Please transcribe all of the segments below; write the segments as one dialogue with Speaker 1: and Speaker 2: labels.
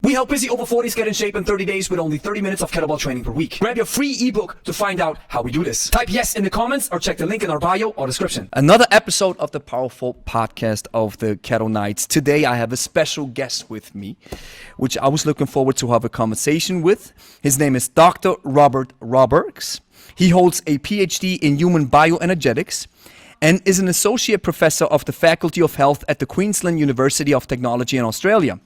Speaker 1: We help busy over 40s get in shape in 30 days with only 30 minutes of kettlebell training per week. Grab your free ebook to find out how we do this. Type yes in the comments or check the link in our bio or description.
Speaker 2: Another episode of the powerful podcast of the Kettle Nights. Today I have a special guest with me, which I was looking forward to have a conversation with. His name is Dr. Robert Robergs. He holds a PhD in human bioenergetics and is an associate professor of the Faculty of Health at the Queensland University of Technology in Australia.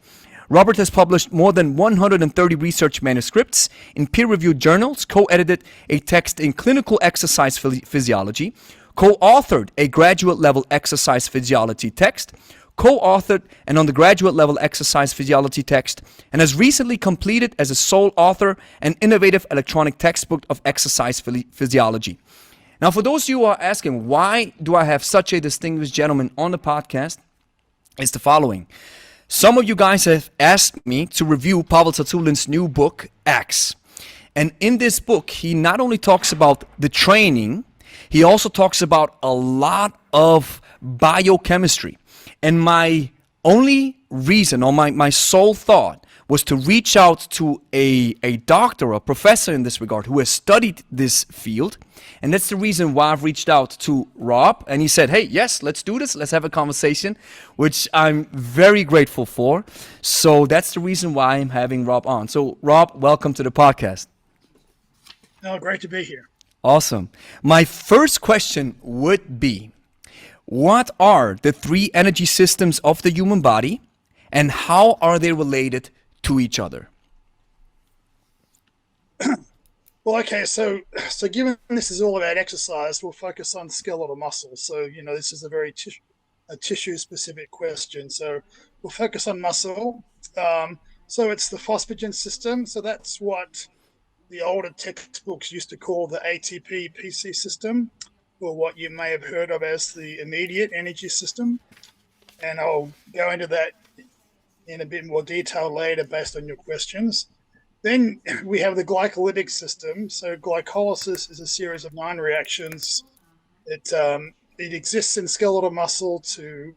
Speaker 2: Robert has published more than 130 research manuscripts in peer-reviewed journals, co-edited a text in clinical exercise physiology, co-authored a graduate-level exercise physiology text, co-authored an undergraduate-level exercise physiology text, and has recently completed as a sole author an innovative electronic textbook of exercise physiology. Now, for those of you who are asking, why do I have such a distinguished gentleman on the podcast, it's the following. Some of you guys have asked me to review Pavel Tsatsoulin's new book, X. And in this book, he not only talks about the training, he also talks about a lot of biochemistry. And my only reason, or my sole thought, was to reach out to a doctor, a professor in this regard, who has studied this field. And that's the reason why I've reached out to Rob. And he said, hey, yes, let's do this. Let's have a conversation, which I'm very grateful for. So that's the reason why I'm having Rob on. So Rob, welcome to the podcast.
Speaker 3: Oh, great to be here.
Speaker 2: Awesome. My first question would be, what are the three energy systems of the human body and how are they related to each other?
Speaker 3: Well, okay, so given this is all about exercise, we'll focus on skeletal muscle. So, this is a very tissue-specific question. So we'll focus on muscle. So it's the phosphagen system. So that's what the older textbooks used to call the ATP PC system, or what you may have heard of as the immediate energy system. And I'll go into that in a bit more detail later based on your questions. Then we have the glycolytic system. So glycolysis is a series of 9 reactions. It exists in skeletal muscle to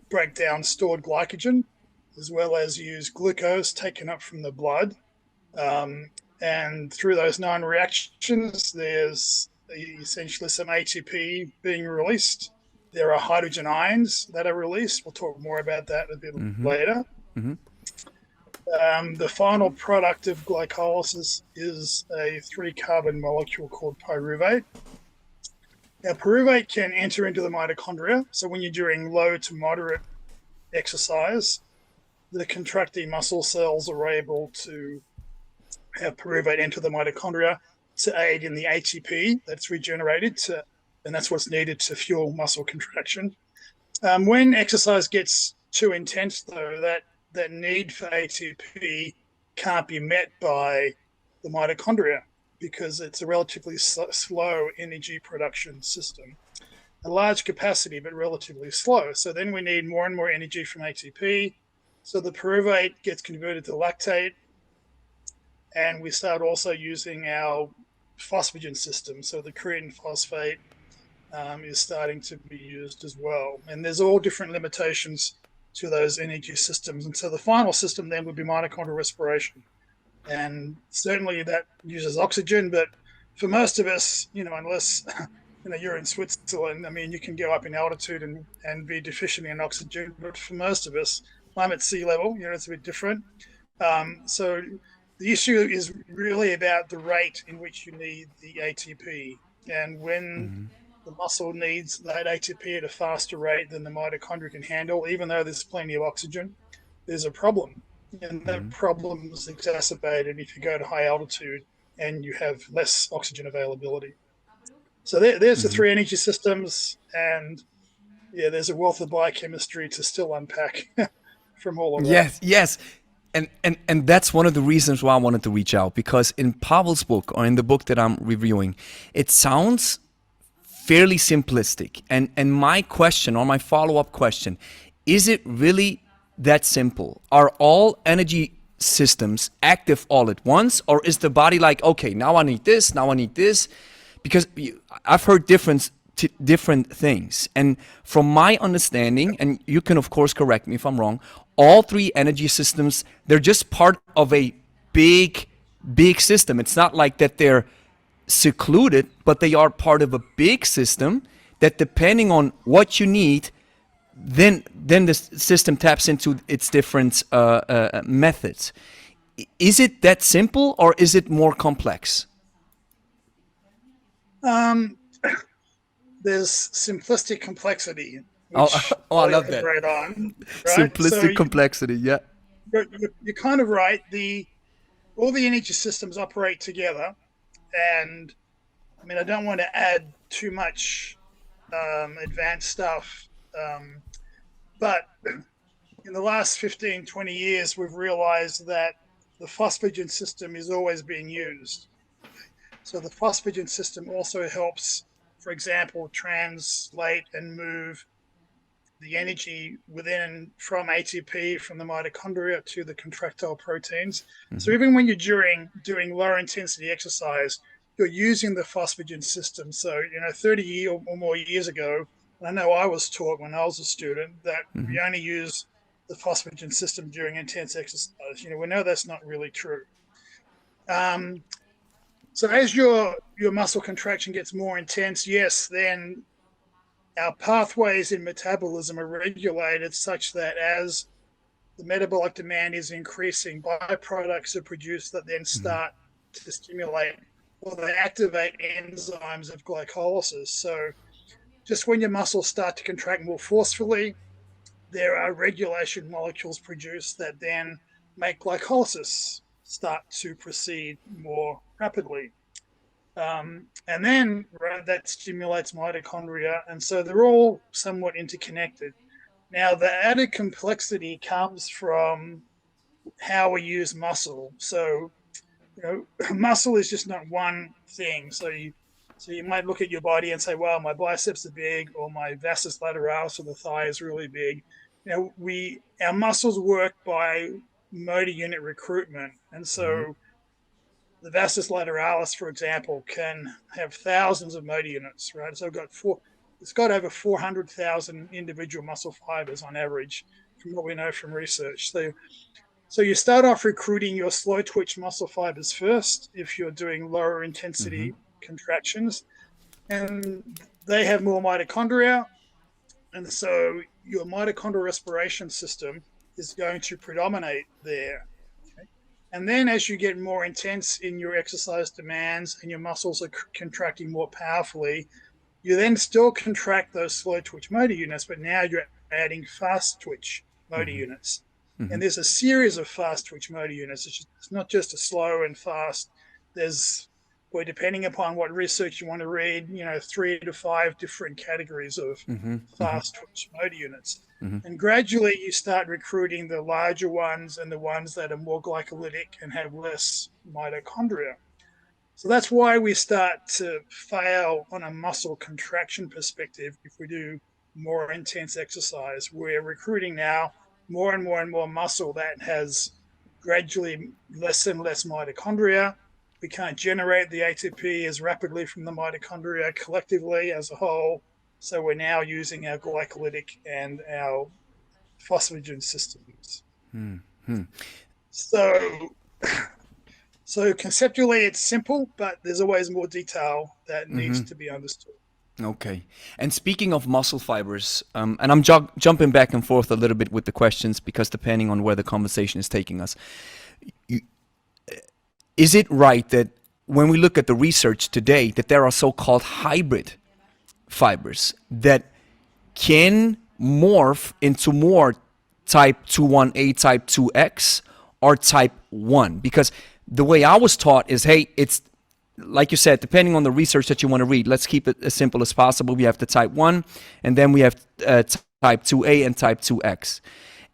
Speaker 3: break down stored glycogen, as well as use glucose taken up from the blood. And through those 9 reactions, there's essentially some ATP being released. There are hydrogen ions that are released. We'll talk more about that a bit later. Mm-hmm. The final product of glycolysis is a 3-carbon molecule called pyruvate. Now, pyruvate can enter into the mitochondria. So when you're doing low to moderate exercise, the contracting muscle cells are able to have pyruvate enter the mitochondria to aid in the ATP that's regenerated, and that's what's needed to fuel muscle contraction. When exercise gets too intense, though, that need for ATP can't be met by the mitochondria because it's a relatively slow energy production system. A large capacity, but relatively slow. So then we need more and more energy from ATP. So the pyruvate gets converted to lactate, and we start also using our phosphagen system. So the creatine phosphate is starting to be used as well. And there's all different limitations to those energy systems. And so the final system then would be mitochondrial respiration. And certainly that uses oxygen, but for most of us, unless you're in Switzerland, you can go up in altitude and be deficient in oxygen. But for most of us, I'm at sea level, it's a bit different. So the issue is really about the rate in which you need the ATP. And when the muscle needs that ATP at a faster rate than the mitochondria can handle, even though there's plenty of oxygen, there's a problem. And that problem is exacerbated if you go to high altitude and you have less oxygen availability. So there's the 3 energy systems, and there's a wealth of biochemistry to still unpack from all of that.
Speaker 2: Yes. And that's one of the reasons why I wanted to reach out, because in Pavel's book, or in the book that I'm reviewing, it sounds fairly simplistic. And my question, or my follow-up question, is it really that simple? Are all energy systems active all at once, or is the body like, okay, now I need this, now I need this? Because I've heard different different things. And from my understanding, and you can of course correct me if I'm wrong, all three energy systems, they're just part of a big system. It's not like that they're secluded, but they are part of a big system that, depending on what you need, then the system taps into its different methods. Is it that simple, or is it more complex?
Speaker 3: There's simplistic complexity,
Speaker 2: Oh,
Speaker 3: which
Speaker 2: I love that.
Speaker 3: elaborate on, right?
Speaker 2: Simplistic complexity, yeah.
Speaker 3: You're kind of right. All the energy systems operate together, and I mean, I don't want to add too much advanced stuff, but in the last 15, 20 years, we've realized that the phosphagen system is always being used. So the phosphagen system also helps, for example, translate and move the energy within from ATP from the mitochondria to the contractile proteins. Mm-hmm. So even when you're doing lower intensity exercise, you're using the phosphagen system. So, 30 or more years ago, I know I was taught when I was a student that mm-hmm. we only use the phosphagen system during intense exercise. We know that's not really true. So as your muscle contraction gets more intense, yes, then our pathways in metabolism are regulated such that as the metabolic demand is increasing, byproducts are produced that then start mm-hmm. to stimulate, or they activate enzymes of glycolysis. So just when your muscles start to contract more forcefully, there are regulation molecules produced that then make glycolysis start to proceed more rapidly. And then that stimulates mitochondria. And so they're all somewhat interconnected. Now, the added complexity comes from how we use muscle. So, muscle is just not one thing. So you might look at your body and say, well, my biceps are big, or my vastus lateralis, or the thigh is really big. Our muscles work by motor unit recruitment. And so mm-hmm. the vastus lateralis, for example, can have thousands of motor units, right? So it's got over 400,000 individual muscle fibers on average, from what we know from research. So you start off recruiting your slow twitch muscle fibers first if you're doing lower intensity mm-hmm. contractions, and they have more mitochondria. And so your mitochondrial respiration system is going to predominate there. Okay? And then as you get more intense in your exercise demands and your muscles are contracting more powerfully, you then still contract those slow twitch motor units, but now you're adding fast twitch motor mm-hmm. units. Mm-hmm. And there's a series of fast twitch motor units. It's not just a slow and fast. There's, depending upon what research you want to read, 3 to 5 different categories of mm-hmm. fast mm-hmm. twitch motor units. Mm-hmm. And gradually you start recruiting the larger ones and the ones that are more glycolytic and have less mitochondria. So that's why we start to fail on a muscle contraction perspective if we do more intense exercise. We're recruiting now more and more and more muscle that has gradually less and less mitochondria. We can't generate the ATP as rapidly from the mitochondria collectively as a whole. So we're now using our glycolytic and our phosphagen systems. Mm-hmm. So conceptually it's simple, but there's always more detail that needs to be understood.
Speaker 2: Okay. And speaking of muscle fibers, and I'm jumping back and forth a little bit with the questions because depending on where the conversation is taking us, is it right that when we look at the research today that there are so-called hybrid fibers that can morph into more type 2-1A, type 2X, or type 1? Because the way I was taught is, hey, it's like you said, depending on the research that you want to read, let's keep it as simple as possible. We have the type 1, and then we have type 2A and type 2X.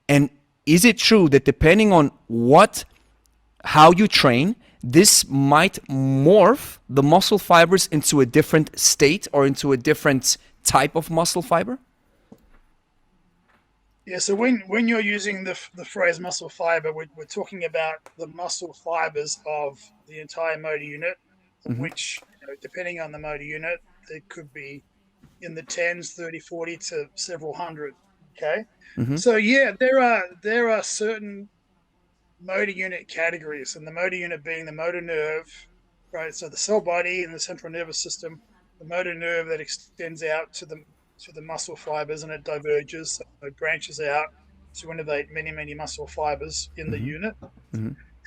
Speaker 2: And is it true that depending on how you train, this might morph the muscle fibers into a different state or into a different type of muscle fiber?
Speaker 3: Yeah, so when you're using the phrase muscle fiber, we're talking about the muscle fibers of the entire motor unit, which, depending on the motor unit, there could be in the tens, 30, 40 to several hundred. Okay. So yeah, there are certain motor unit categories, and the motor unit being the motor nerve, right? So the cell body and the central nervous system, the motor nerve that extends out to the muscle fibers, and it diverges, so it branches out to innervate many muscle fibers in the unit.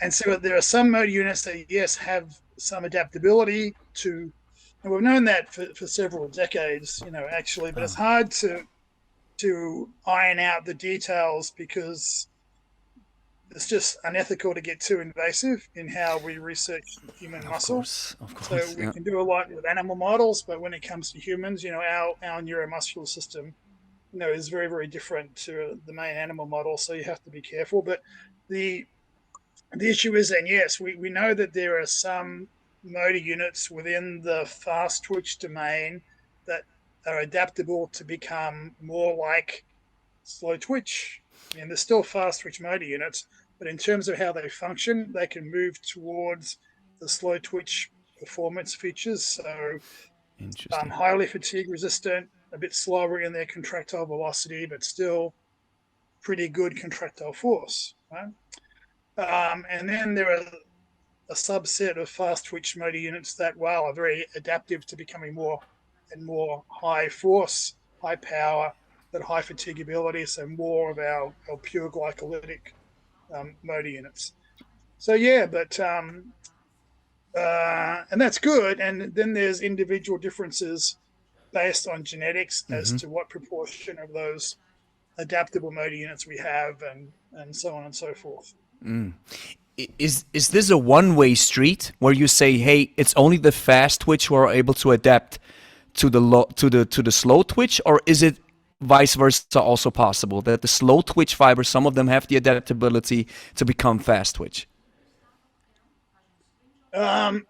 Speaker 3: And so there are some motor units that, yes, have some adaptability to, and we've known that for several decades, actually, but it's hard to iron out the details because it's just unethical to get too invasive in how we research human muscle.
Speaker 2: Of course,
Speaker 3: So we can do a lot with animal models, but when it comes to humans, our neuromuscular system, is very, very different to the main animal model. So you have to be careful. But the issue is that, yes, we know that there are some motor units within the fast twitch domain that are adaptable to become more like slow twitch. I mean, they're still fast twitch motor units, but in terms of how they function, they can move towards the slow twitch performance features. So highly fatigue resistant, a bit slower in their contractile velocity, but still pretty good contractile force. Right? And then there are a subset of fast twitch motor units that, are very adaptive to becoming more and more high force, high power, but high fatigability, so more of our pure glycolytic motor units. So yeah, but and that's good. And then there's individual differences based on genetics as to what proportion of those adaptable motor units we have, and so on and so forth.
Speaker 2: Is this a one-way street where you say, hey, it's only the fast twitch who are able to adapt to the slow twitch, or is it vice versa also possible that the slow twitch fibers, some of them have the adaptability to become fast twitch?
Speaker 3: I'm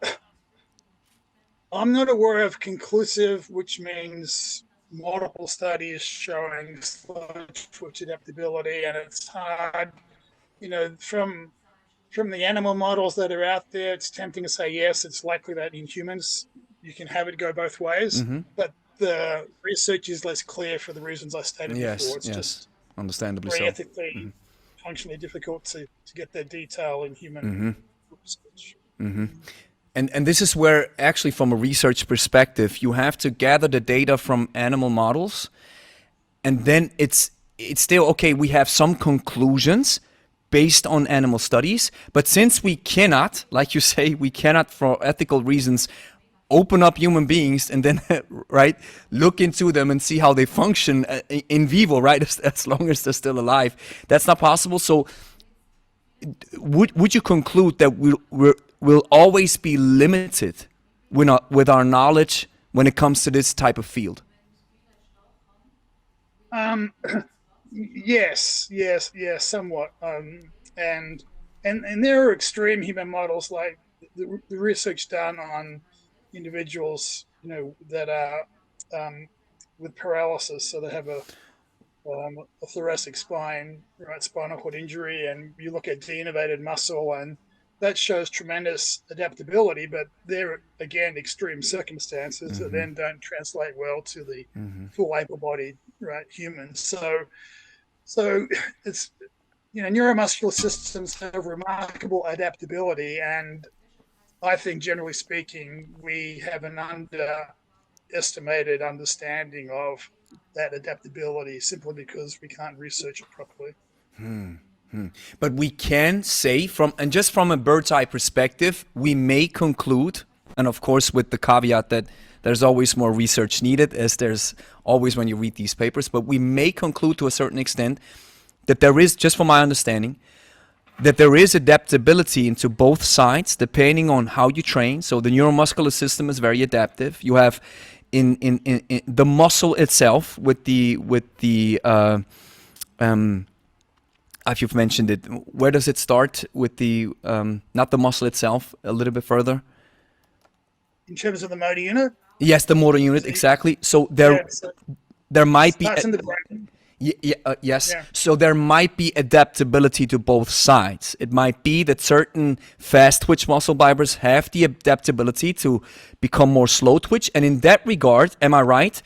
Speaker 3: not aware of conclusive, which means multiple studies showing slow twitch adaptability, and it's hard, from the animal models that are out there, it's tempting to say, yes, it's likely that in humans you can have it go both ways, but the research is less clear for the reasons I stated before. It's just
Speaker 2: understandably
Speaker 3: very
Speaker 2: so.
Speaker 3: ethically, functionally difficult to get that detail in human research.
Speaker 2: And this is where, actually, from a research perspective, you have to gather the data from animal models, and then it's still okay. We have some conclusions based on animal studies, but since we cannot, like you say, we cannot, for ethical reasons, open up human beings and then right, look into them and see how they function in vivo, right, as long as they're still alive. That's not possible. So would you conclude that we'll always be limited with our knowledge when it comes to this type of field?
Speaker 3: Yes, somewhat. And there are extreme human models, like the research done on individuals, that are with paralysis, so they have a thoracic spine, right, spinal cord injury, and you look at deinnervated muscle, and that shows tremendous adaptability, but they're, again, extreme circumstances that then don't translate well to the full able-bodied, right, humans. So it's, neuromuscular systems have remarkable adaptability, and I think, generally speaking, we have an underestimated understanding of that adaptability simply because we can't research it properly.
Speaker 2: But we can say, just from a bird's eye perspective, we may conclude, and of course with the caveat that there's always more research needed, as there's always when you read these papers, but we may conclude to a certain extent that there is, just from my understanding, that there is adaptability into both sides depending on how you train. So the neuromuscular system is very adaptive. You have in the muscle itself with the if you've mentioned it, where does it start with the not the muscle itself, a little bit further?
Speaker 3: In terms of the motor unit?
Speaker 2: Yes, the motor unit, exactly. So there might be.
Speaker 3: Starts in the brain.
Speaker 2: Yes.
Speaker 3: Yeah.
Speaker 2: So there might be adaptability to both sides. It might be that certain fast twitch muscle fibers have the adaptability to become more slow twitch. And in that regard, am I right?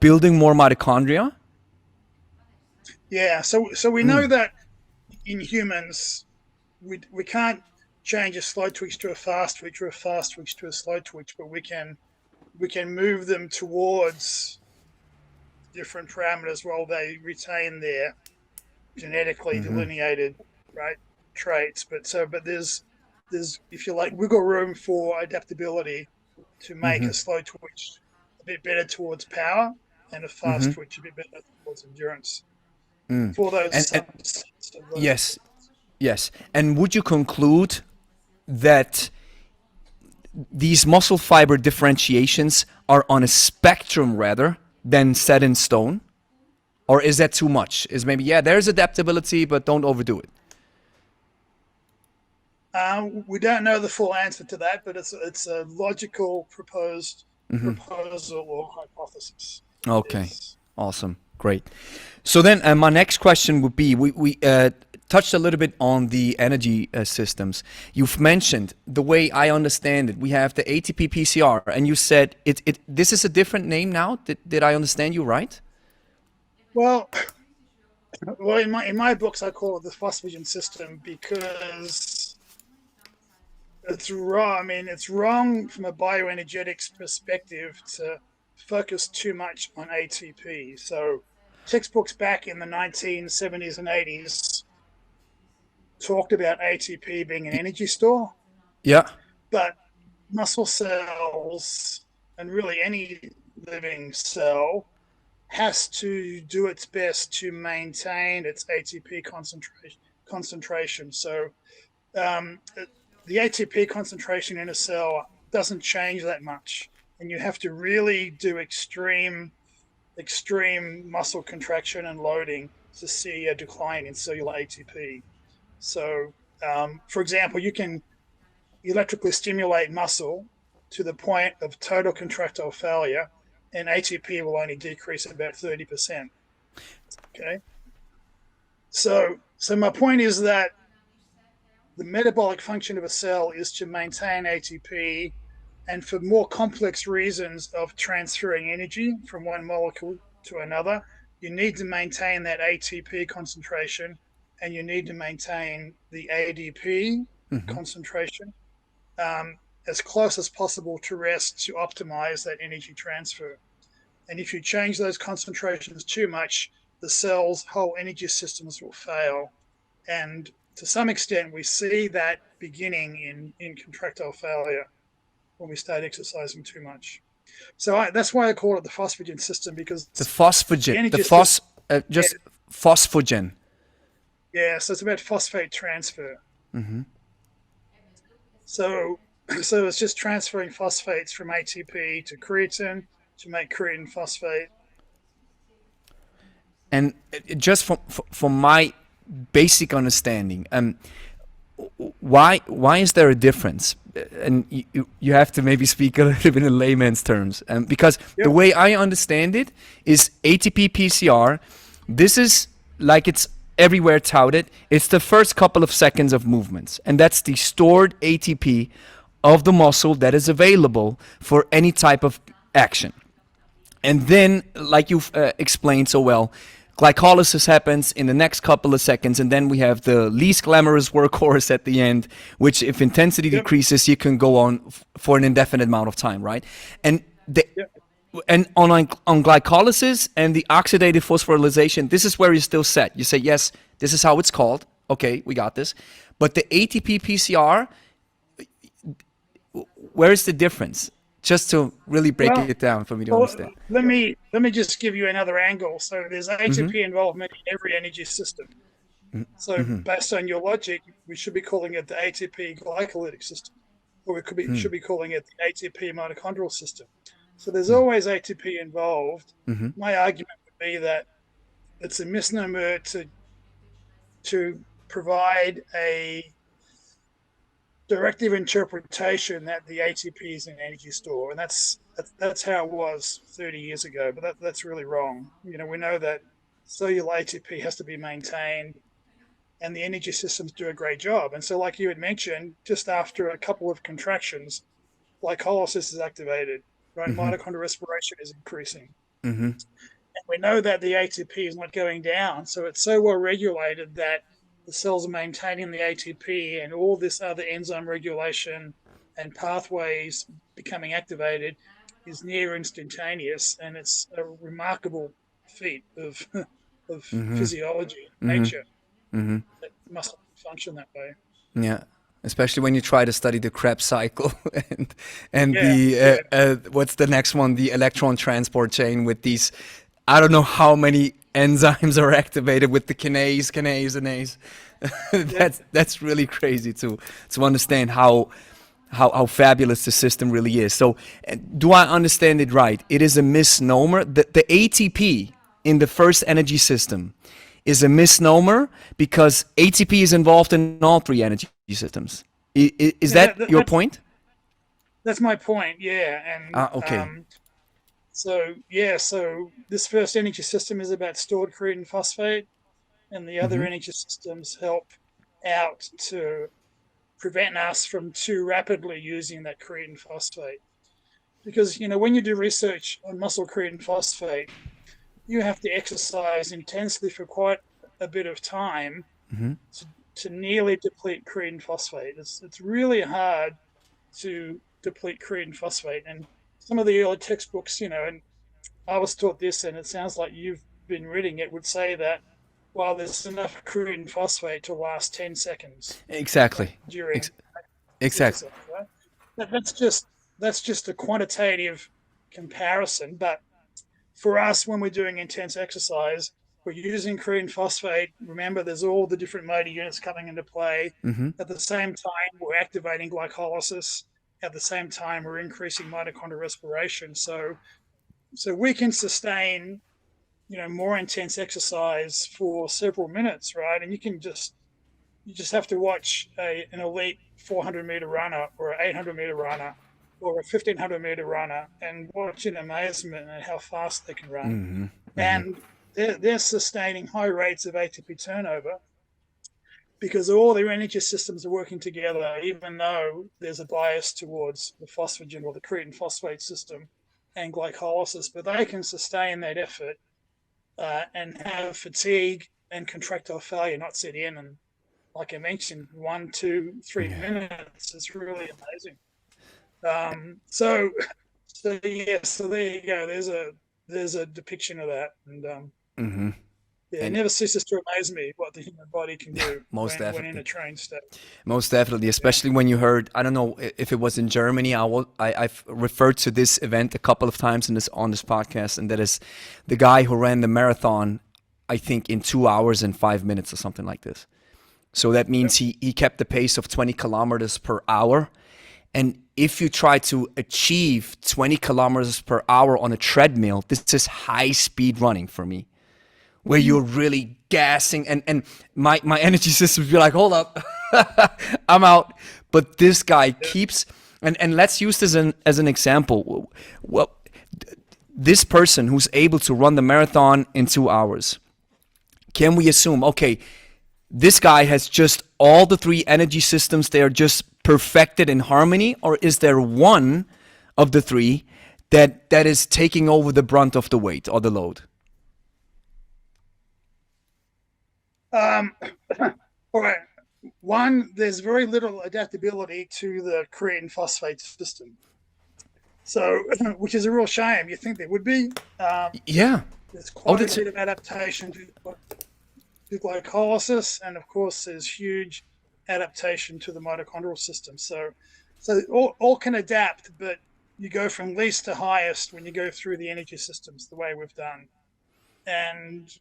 Speaker 2: Building more mitochondria?
Speaker 3: Yeah. So we know that in humans, we can't change a slow twitch to a fast twitch or a fast twitch to a slow twitch, but we can move them towards different parameters while they retain their genetically delineated right traits. But there's if you like wiggle room for adaptability to make a slow twitch a bit better towards power and a fast twitch a bit better towards endurance for those
Speaker 2: And
Speaker 3: subsets of those.
Speaker 2: yes, yes. And would you conclude that these muscle fiber differentiations are on a spectrum rather than set in stone? Or is that too much? Is maybe, yeah, there's adaptability, but don't overdo it.
Speaker 3: We don't know the full answer to that, but it's a logical proposal or hypothesis.
Speaker 2: Okay,
Speaker 3: Yes.
Speaker 2: awesome, great. So then my next question would be, we touched a little bit on the energy systems. You've mentioned, the way I understand it, we have the ATP PCR, and you said this is a different name now. Did I understand you right?
Speaker 3: Well, in my books, I call it the phosphagen system because it's wrong. I mean, it's wrong from a bioenergetics perspective to focus too much on ATP. So, textbooks back in the 1970s and 80s talked about ATP being an energy store,
Speaker 2: Yeah.
Speaker 3: but muscle cells and really any living cell has to do its best to maintain its ATP concentration. So the ATP concentration in a cell doesn't change that much, and you have to really do extreme muscle contraction and loading to see a decline in cellular ATP. So, for example, you can electrically stimulate muscle to the point of total contractile failure, and ATP will only decrease about 30%. Okay. So my point is that the metabolic function of a cell is to maintain ATP, and for more complex reasons of transferring energy from one molecule to another, you need to maintain that ATP concentration, and you need to maintain the ADP concentration as close as possible to rest to optimize that energy transfer. And if you change those concentrations too much, the cell's whole energy systems will fail. And to some extent, we see that beginning in contractile failure when we start exercising too much. So that's why I call it the phosphagen system, because
Speaker 2: The
Speaker 3: the
Speaker 2: phosphagen,
Speaker 3: energy system,
Speaker 2: just phosphagen.
Speaker 3: yeah, so it's about phosphate transfer. So it's just transferring phosphates from ATP to creatine to make creatine phosphate.
Speaker 2: And just from my basic understanding, why is there a difference? And you have to maybe speak a little bit in layman's terms, because the way I understand it is ATP PCR. This is like it's everywhere touted. It's the first couple of seconds of movements, and that's the stored ATP of the muscle that is available for any type of action. And then, like you've explained so well, glycolysis happens in the next couple of seconds, and then we have the least glamorous workhorse at the end, which if intensity decreases, you can go on for an indefinite amount of time, right? And and on glycolysis and the oxidative phosphorylation, this is where you're still set. You say, yes, this is how it's called. Okay, we got this. But the ATP PCR, where is the difference? Just to really break it down for me to understand.
Speaker 3: Let me just give you another angle. So there's ATP involvement in every energy system. So based on your logic, we should be calling it the ATP glycolytic system, or we should be calling it the ATP mitochondrial system. So there's always ATP involved. My argument would be that it's a misnomer to provide a directive interpretation that the ATP is an energy store, and that's how it was 30 years ago. But that's really wrong. You know, we know that cellular ATP has to be maintained, and the energy systems do a great job. And so, like you had mentioned, just after a couple of contractions, glycolysis is activated, right?
Speaker 2: Mm-hmm.
Speaker 3: Mitochondrial respiration is increasing.
Speaker 2: Mm-hmm.
Speaker 3: And we know that the ATP is not going down. So it's so well regulated that the cells are maintaining the ATP and all this other enzyme regulation and pathways becoming activated is near instantaneous. And it's a remarkable feat of
Speaker 2: Mm-hmm.
Speaker 3: physiology,
Speaker 2: Mm-hmm.
Speaker 3: nature,
Speaker 2: Mm-hmm.
Speaker 3: that must function that way.
Speaker 2: Yeah, especially when you try to study the Krebs cycle and
Speaker 3: Yeah,
Speaker 2: the
Speaker 3: yeah.
Speaker 2: what's the next one? The electron transport chain with these, I don't know how many enzymes are activated with the kinase.
Speaker 3: Yeah.
Speaker 2: That's really crazy to understand how fabulous the system really is. So, do I understand it right? It is a misnomer that the ATP in the first energy system is a misnomer because ATP is involved in all three energy systems. Is
Speaker 3: Yeah,
Speaker 2: that your
Speaker 3: that's
Speaker 2: point?
Speaker 3: my point. Yeah, and
Speaker 2: Ah, okay.
Speaker 3: so this first energy system is about stored creatine phosphate, and the other
Speaker 2: Mm-hmm.
Speaker 3: energy systems help out to prevent us from too rapidly using that creatine phosphate. Because when you do research on muscle creatine phosphate, you have to exercise intensely for quite a bit of time
Speaker 2: Mm-hmm.
Speaker 3: to, to nearly deplete creatine phosphate. It's really hard to deplete creatine phosphate, and some of the early textbooks, and I was taught this, and it sounds like you've been reading it, would say that while there's enough creatine phosphate to last 10 seconds
Speaker 2: Exactly.
Speaker 3: during
Speaker 2: Ex- exactly.
Speaker 3: exercise, right? That's just a quantitative comparison. But for us, when we're doing intense exercise, we're using creatine phosphate. Remember, there's all the different motor units coming into play.
Speaker 2: Mm-hmm.
Speaker 3: At the same time, we're activating glycolysis. At the same time, we're increasing mitochondrial respiration. So we can sustain more intense exercise for several minutes, right? And you just have to watch an elite 400-meter runner or an 800-meter runner or a 1500-meter runner and watch in amazement at how fast they can run.
Speaker 2: Mm-hmm. Mm-hmm.
Speaker 3: And they're sustaining high rates of ATP turnover because all their energy systems are working together, even though there's a bias towards the phosphagen or the creatine phosphate system and glycolysis, but they can sustain that effort and have fatigue and contractile failure not set in. And like I mentioned, 1, 2, 3 minutes is really amazing. So, so there you go. There's a depiction of that, and
Speaker 2: Mm-hmm.
Speaker 3: yeah, it
Speaker 2: And
Speaker 3: never ceases to amaze me what the human body can do
Speaker 2: most
Speaker 3: when in
Speaker 2: definitely.
Speaker 3: a trained state.
Speaker 2: Most definitely,
Speaker 3: Yeah.
Speaker 2: especially when you heard, I don't know if it was in Germany. I've referred to this event a couple of times on this podcast, and that is the guy who ran the marathon, I think in 2 hours and 5 minutes or something like this. So that
Speaker 3: Yep.
Speaker 2: means he kept the pace of 20 kilometers per hour. And if you try to achieve 20 kilometers per hour on a treadmill, this is high speed running for me, where you're really gassing and my energy systems be like, hold up, I'm out. But this guy keeps, and let's use this as an example. Well, this person who's able to run the marathon in 2 hours, can we assume, okay, this guy has just all the three energy systems, they are just perfected in harmony, or is there one of the three that is taking over the brunt of the weight or the load?
Speaker 3: Um, all right. One, there's very little adaptability to the creatine phosphate system. So, which is a real shame. You think there would be.
Speaker 2: Yeah.
Speaker 3: There's
Speaker 2: Oh,
Speaker 3: quite a
Speaker 2: that's
Speaker 3: bit of adaptation to glycolysis, and of course, there's huge adaptation to the mitochondrial system. So all can adapt, but you go from least to highest when you go through the energy systems the way we've done. And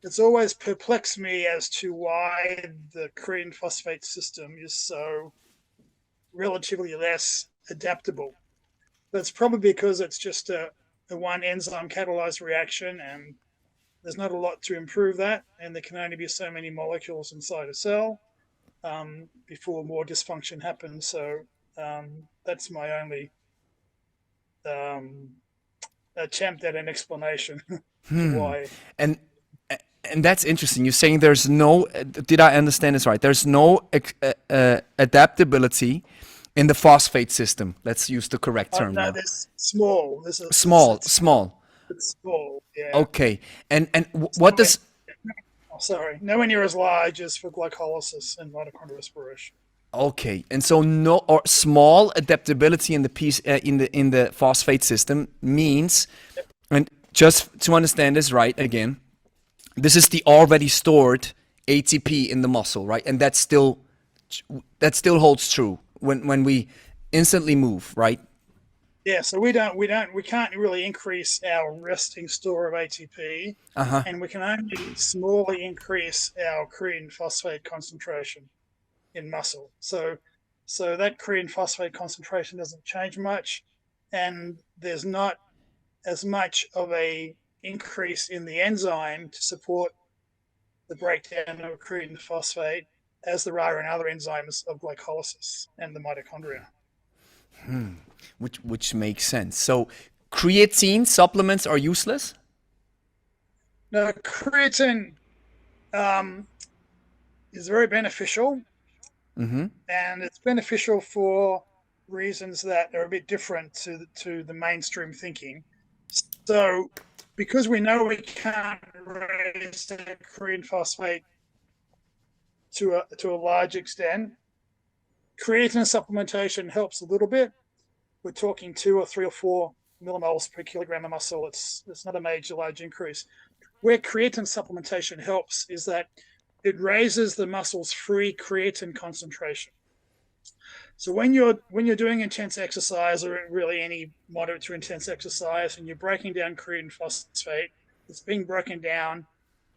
Speaker 3: it's always perplexed me as to why the creatine phosphate system is so relatively less adaptable. That's probably because it's just a one enzyme catalyzed reaction, and there's not a lot to improve that, and there can only be so many molecules inside a cell before more dysfunction happens. So that's my only um, attempt at an explanation. Why?
Speaker 2: And that's interesting. You're saying there's no, did I understand this right? There's no adaptability in the phosphate system. Let's use the correct term
Speaker 3: No,
Speaker 2: now.
Speaker 3: there's small.
Speaker 2: Small.
Speaker 3: It's small. Yeah.
Speaker 2: Okay. And what does...
Speaker 3: Oh, sorry, nowhere near as large as for glycolysis and mitochondrial respiration.
Speaker 2: Okay, and so no or small adaptability in the piece in the phosphate system means, and just to understand this right again, this is the already stored ATP in the muscle, right? And that still holds true when we instantly move, right?
Speaker 3: Yeah, so we can't really increase our resting store of ATP, and we can only smallly increase our creatine phosphate concentration in muscle. So that creatine phosphate concentration doesn't change much, and there's not as much of a increase in the enzyme to support the breakdown of creatine phosphate as there are in other enzymes of glycolysis and the mitochondria.
Speaker 2: Which makes sense. So creatine supplements are useless?
Speaker 3: Now, creatine is very beneficial, and it's beneficial for reasons that are a bit different to the mainstream thinking. So, because we know we can't raise the creatine phosphate to a large extent, creatine supplementation helps a little bit. We're talking 2 or 3 or 4 millimoles per kilogram of muscle. It's not a major large increase. Where creatine supplementation helps is that it raises the muscle's free creatine concentration. So when you're doing intense exercise, or really any moderate to intense exercise, and you're breaking down creatine phosphate, it's being broken down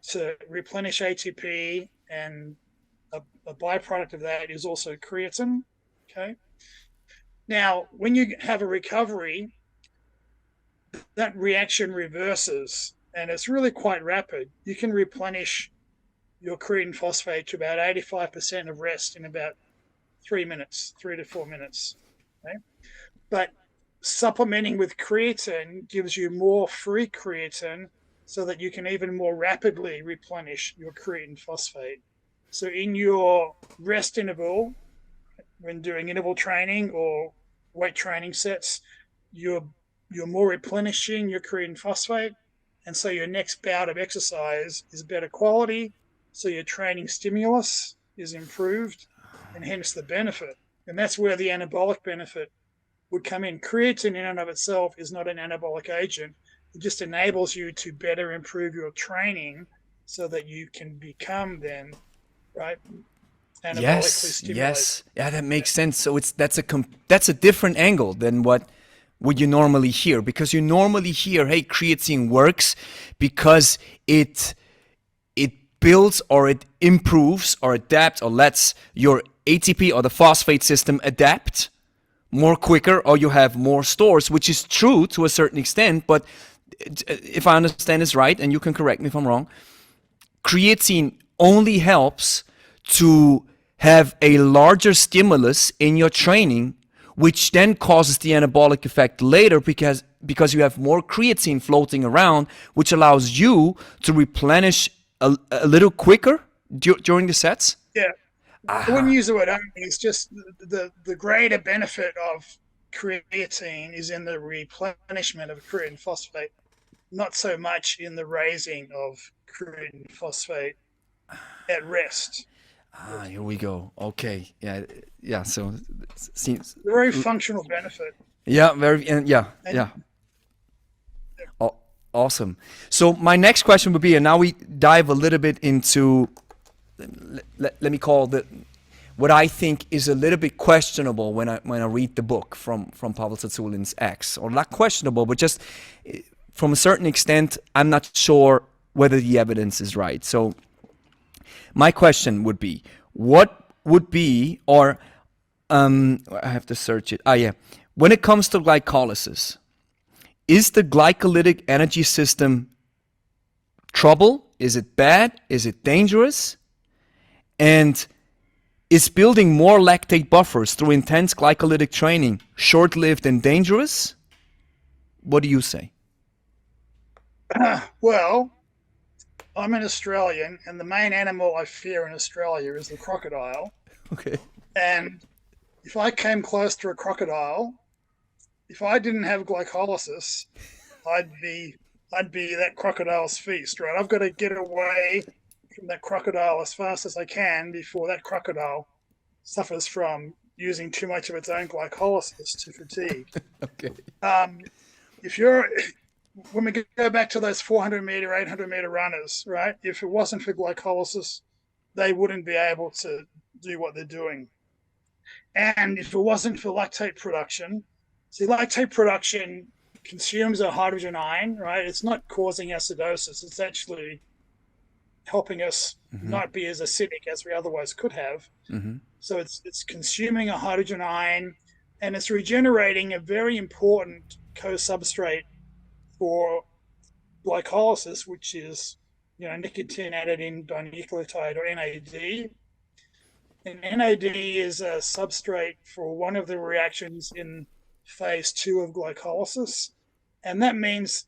Speaker 3: to replenish ATP, and a byproduct of that is also creatine. Okay. Now, when you have a recovery, that reaction reverses, and it's really quite rapid. You can replenish your creatine phosphate to about 85% of rest in about 3 to 4 minutes. Okay? But supplementing with creatine gives you more free creatine so that you can even more rapidly replenish your creatine phosphate. So in your rest interval, when doing interval training or weight training sets, you're more replenishing your creatine phosphate, and so your next bout of exercise is better quality, so your training stimulus is improved, and hence the benefit. And that's where the anabolic benefit would come in. Creatine in and of itself is not an anabolic agent. It just enables you to better improve your training so that you can become then, right, anabolically stimulated.
Speaker 2: Yes. Yeah, that makes sense. So that's a different angle than what you normally hear, because you normally hear, hey, creatine works because it builds or it improves or adapts or lets your ATP or the phosphate system adapt more quicker, or you have more stores, which is true to a certain extent. But if I understand this right, and you can correct me if I'm wrong, creatine only helps to have a larger stimulus in your training, which then causes the anabolic effect later because you have more creatine floating around, which allows you to replenish a little quicker during the sets?
Speaker 3: Yeah. I wouldn't use the word only. It's just the greater benefit of creatine is in the replenishment of creatine phosphate, not so much in the raising of creatine phosphate at rest.
Speaker 2: Here we go. Okay. Yeah. So it seems
Speaker 3: a very functional benefit.
Speaker 2: Yeah. Awesome. So my next question would be, and now we dive a little bit into, let me call what I think is a little bit questionable when I read the book from Pavel Tsatsoulin's X, or not questionable, but just from a certain extent, I'm not sure whether the evidence is right. So my question would be, what would be, or I have to search it. When it comes to glycolysis, is the glycolytic energy system trouble? Is it bad? Is it dangerous? And is building more lactate buffers through intense glycolytic training short-lived and dangerous? What do you say?
Speaker 3: Well, I'm an Australian, and the main animal I fear in Australia is the crocodile.
Speaker 2: Okay.
Speaker 3: And if I came close to a crocodile, if I didn't have glycolysis, I'd be that crocodile's feast, right? I've got to get away from that crocodile as fast as I can before that crocodile suffers from using too much of its own glycolysis to fatigue.
Speaker 2: Okay.
Speaker 3: Um, if you're when we go back to those 400-meter, 800-meter runners, right? If it wasn't for glycolysis, they wouldn't be able to do what they're doing. And if it wasn't for lactate production, see, lactate production consumes a hydrogen ion, right? It's not causing acidosis. It's actually helping us not be as acidic as we otherwise could have. So it's consuming a hydrogen ion, and it's regenerating a very important co-substrate for glycolysis, which is nicotine adenine dinucleotide, or NAD. And NAD is a substrate for one of the reactions in phase 2 of glycolysis, and that means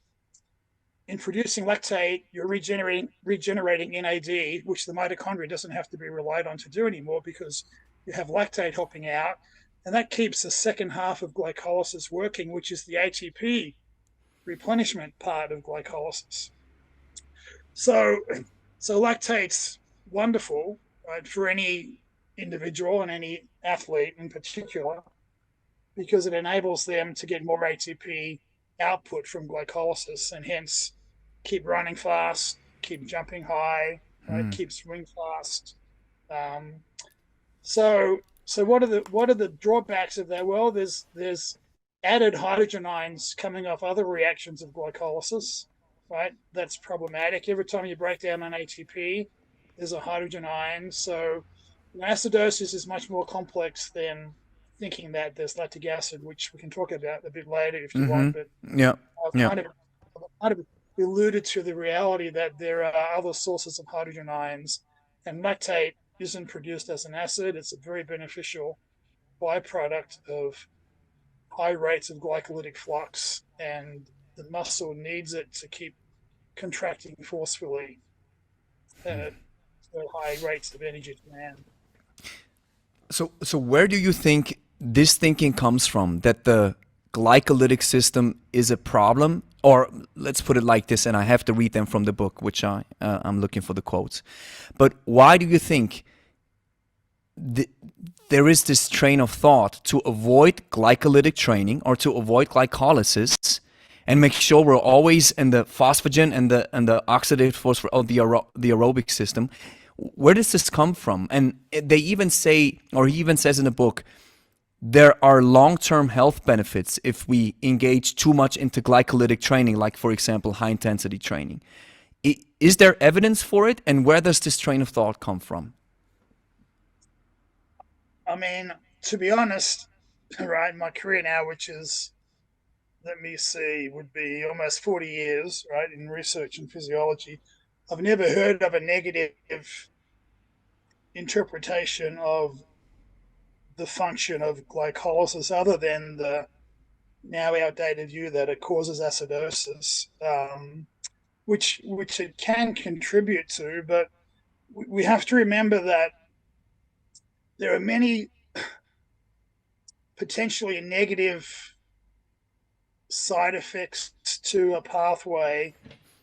Speaker 3: in producing lactate, you're regenerating NAD, which the mitochondria doesn't have to be relied on to do anymore because you have lactate helping out, and that keeps the second half of glycolysis working, which is the ATP replenishment part of glycolysis. So lactate's wonderful, right, for any individual and any athlete in particular, because it enables them to get more ATP output from glycolysis, and hence keep running fast, keep jumping high, right, keep swimming fast. So what are the drawbacks of that? Well, there's added hydrogen ions coming off other reactions of glycolysis, right? That's problematic. Every time you break down an ATP, there's a hydrogen ion. So acidosis is much more complex than thinking that there's lactic acid, which we can talk about a bit later if you want. But
Speaker 2: Yeah.
Speaker 3: I've
Speaker 2: Yeah.
Speaker 3: kind of alluded to the reality that there are other sources of hydrogen ions, and lactate isn't produced as an acid. It's a very beneficial byproduct of high rates of glycolytic flux, and the muscle needs it to keep contracting forcefully at high rates of energy demand.
Speaker 2: So where do you think this thinking comes from, that the glycolytic system is a problem? Or let's put it like this, and I have to read them from the book, which I'm looking for the quotes. But why do you think there is this train of thought to avoid glycolytic training or to avoid glycolysis and make sure we're always in the phosphagen and the oxidative phosphor of the aerobic system? Where does this come from? And they even say, or he even says in the book, there are long-term health benefits if we engage too much into glycolytic training, like, for example, high-intensity training. Is there evidence for it? And where does this train of thought come from?
Speaker 3: I mean, to be honest, right, my career now, which is, let me see, would be almost 40 years, right, in research and physiology, I've never heard of a negative interpretation of the function of glycolysis other than the now outdated view that it causes acidosis, which it can contribute to. But we have to remember that there are many potentially negative side effects to a pathway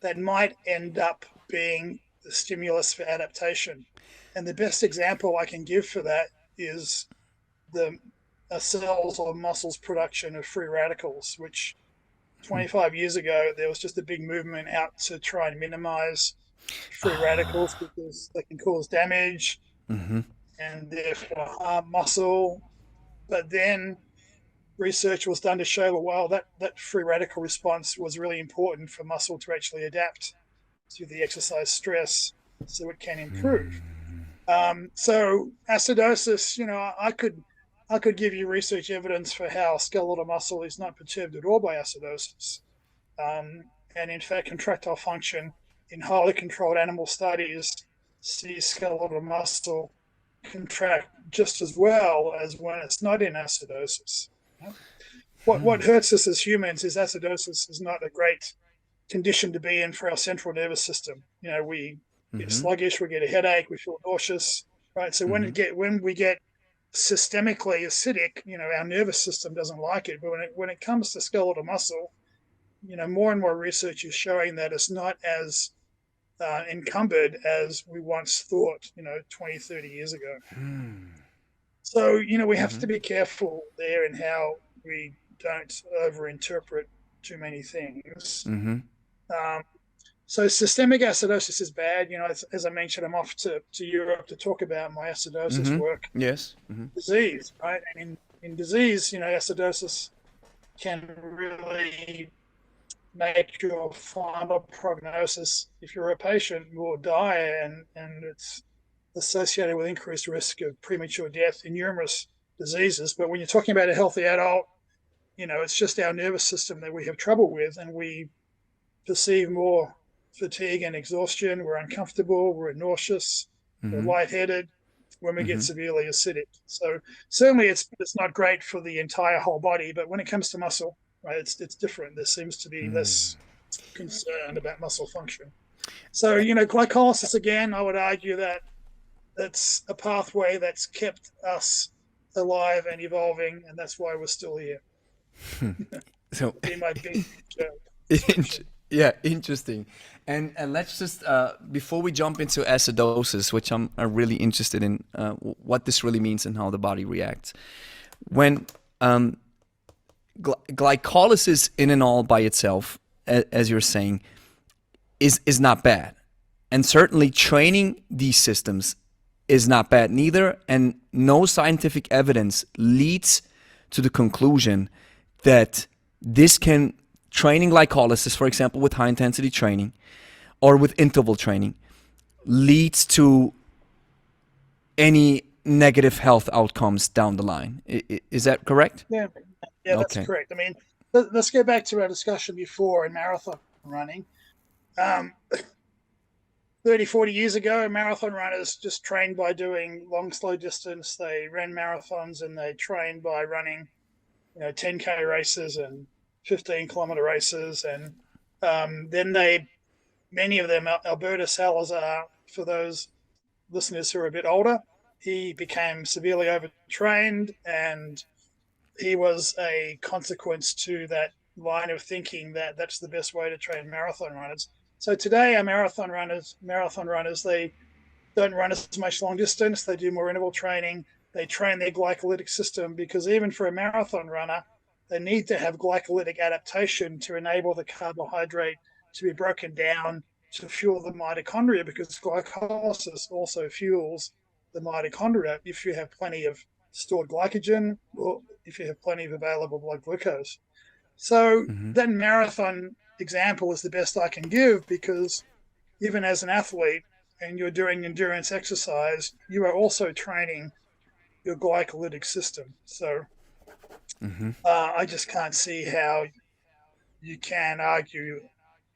Speaker 3: that might end up being the stimulus for adaptation. And the best example I can give for that is the cells or muscles production of free radicals, which 25 years ago, there was just a big movement out to try and minimize free radicals because they can cause damage and therefore harm muscle. But then research was done to show, well, that free radical response was really important for muscle to actually adapt to the exercise stress so it can improve. So acidosis, I could give you research evidence for how skeletal muscle is not perturbed at all by acidosis. And in fact, contractile function in highly controlled animal studies sees skeletal muscle contract just as well as when it's not in acidosis. What hurts us as humans is acidosis is not a great condition to be in for our central nervous system. You know, we get sluggish, we get a headache, we feel nauseous, right? So when we get systemically acidic, you know, our nervous system doesn't like it. But when it comes to skeletal muscle, you know, more and more research is showing that it's not as encumbered as we once thought, you know, 20, 30 years ago. So, you know, we have to be careful there in how we don't overinterpret too many things. So systemic acidosis is bad. You know, as I mentioned, I'm off to Europe to talk about my acidosis work.
Speaker 2: Yes.
Speaker 3: Disease, right? And in disease, you know, acidosis can really make your final prognosis, if you're a patient, more dire, and it's associated with increased risk of premature death in numerous diseases. But when you're talking about a healthy adult, you know, it's just our nervous system that we have trouble with, and we perceive more fatigue and exhaustion. We're uncomfortable, we're nauseous, we're lightheaded when we get severely acidic. So certainly it's not great for the entire whole body, but when it comes to muscle, right, it's different. There seems to be less concern about muscle function. So, you know, glycolysis, again, I would argue that that's a pathway that's kept us alive and evolving, and that's why we're still here.
Speaker 2: So
Speaker 3: Be my big joke.
Speaker 2: yeah, interesting. And let's just before we jump into acidosis, which I'm really interested in, what this really means and how the body reacts. When glycolysis in and all by itself, as you're saying, is not bad, and certainly training these systems is not bad neither, and no scientific evidence leads to the conclusion that this can, training glycolysis, for example, with high intensity training or with interval training, leads to any negative health outcomes down the line. Is that correct?
Speaker 3: Yeah, that's correct. I mean, let's go back to our discussion before in marathon running. 30, 40 years ago, marathon runners just trained by doing long, slow distance. They ran marathons and they trained by running, you know, 10K races and 15-kilometer races. And then many of them, Alberto Salazar, for those listeners who are a bit older, he became severely overtrained, and he was a consequence to that line of thinking that that's the best way to train marathon runners. So today, our marathon runners, they don't run as much long distance. They do more interval training. They train their glycolytic system, because even for a marathon runner, they need to have glycolytic adaptation to enable the carbohydrate to be broken down to fuel the mitochondria, because glycolysis also fuels the mitochondria if you have plenty of stored glycogen or if you have plenty of available blood glucose. So that marathon example is the best I can give, because even as an athlete and you're doing endurance exercise, you are also training your glycolytic system. So I just can't see how you can argue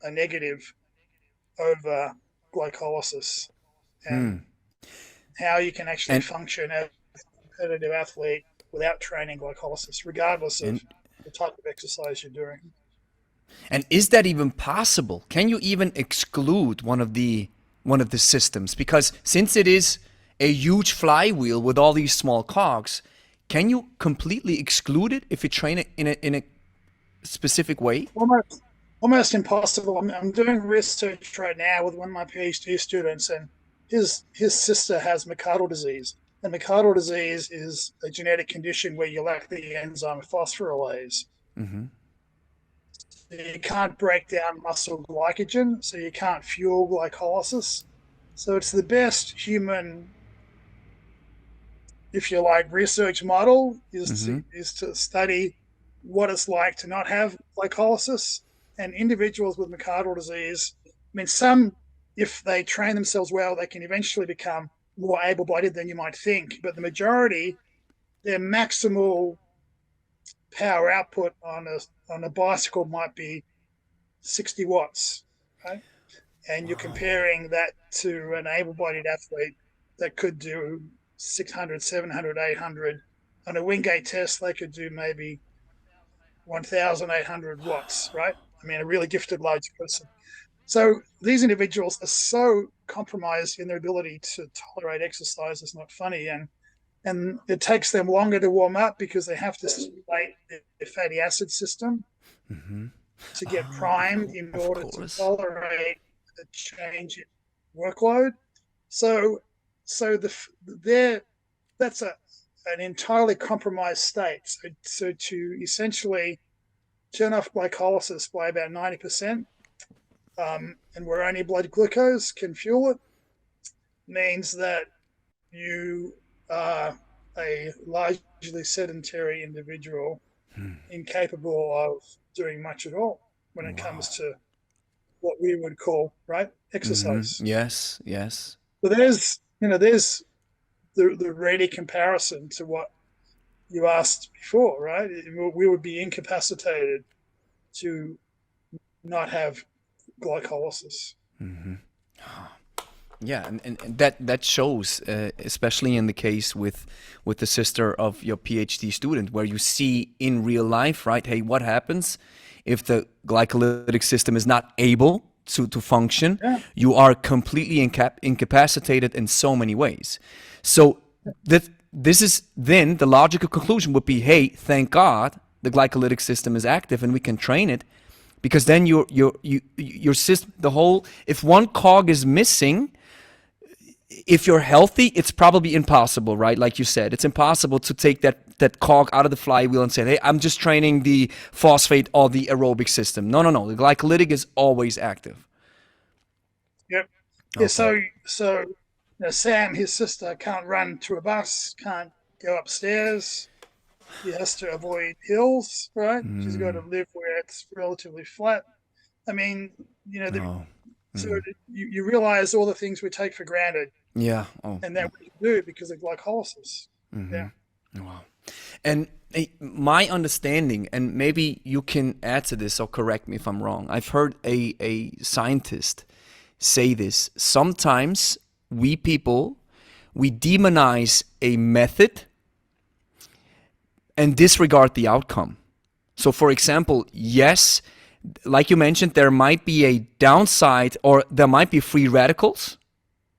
Speaker 3: a negative over glycolysis and how you can actually function as a competitive athlete without training glycolysis, regardless of the type of exercise you're doing.
Speaker 2: And is that even possible? Can you even exclude one of the systems? Because since it is a huge flywheel with all these small cogs, can you completely exclude it if you train it in a specific way?
Speaker 3: Almost impossible. I'm doing research right now with one of my PhD students, and his sister has McArdle disease. And McArdle disease is a genetic condition where you lack the enzyme phosphorylase. You can't break down muscle glycogen, so you can't fuel glycolysis. So it's the best human, if you like, research model is to study what it's like to not have glycolysis. And individuals with McArdle disease, I mean, some, if they train themselves well, they can eventually become more able-bodied than you might think. But the majority, their maximal power output on a bicycle might be 60 watts, right? And you're comparing that to an able-bodied athlete that could do 600, 700, 800. On a Wingate test, they could do maybe 1,800 watts, right? I mean, a really gifted large person. So these individuals are so compromised in their ability to tolerate exercise. It's not funny, and it takes them longer to warm up because they have to stimulate their fatty acid system to get primed in order to tolerate the change in workload. So that's an entirely compromised state. So to essentially turn off glycolysis by about 90%, and where only blood glucose can fuel it, means that you are a largely sedentary individual, incapable of doing much at all when it comes to what we would call, right, exercise.
Speaker 2: Yes, yes.
Speaker 3: So there's the ready comparison to what you asked before, right? We would be incapacitated to not have glycolysis.
Speaker 2: Yeah, and that shows, especially in the case with the sister of your PhD student, where you see in real life, right? Hey, what happens if the glycolytic system is not able to function?
Speaker 3: Yeah.
Speaker 2: You are completely incapacitated in so many ways. So this is then the logical conclusion would be, hey, thank God the glycolytic system is active and we can train it, because then your system, the whole, if one cog is missing, if you're healthy, it's probably impossible, right? Like you said, it's impossible to take that cog out of the flywheel and say, hey, I'm just training the phosphate or the aerobic system. No. The glycolytic is always active.
Speaker 3: Yep.
Speaker 2: Okay.
Speaker 3: Yeah, so Sam, his sister, can't run to a bus, can't go upstairs. He has to avoid hills, right? She's got to live where it's relatively flat. I mean, so you realize all the things we take for granted.
Speaker 2: Yeah.
Speaker 3: And that we do because of glycolysis. Yeah.
Speaker 2: Wow. And my understanding, and maybe you can add to this or correct me if I'm wrong, I've heard a scientist say this. Sometimes we people, we demonize a method and disregard the outcome. So for example, yes, like you mentioned, there might be a downside, or there might be free radicals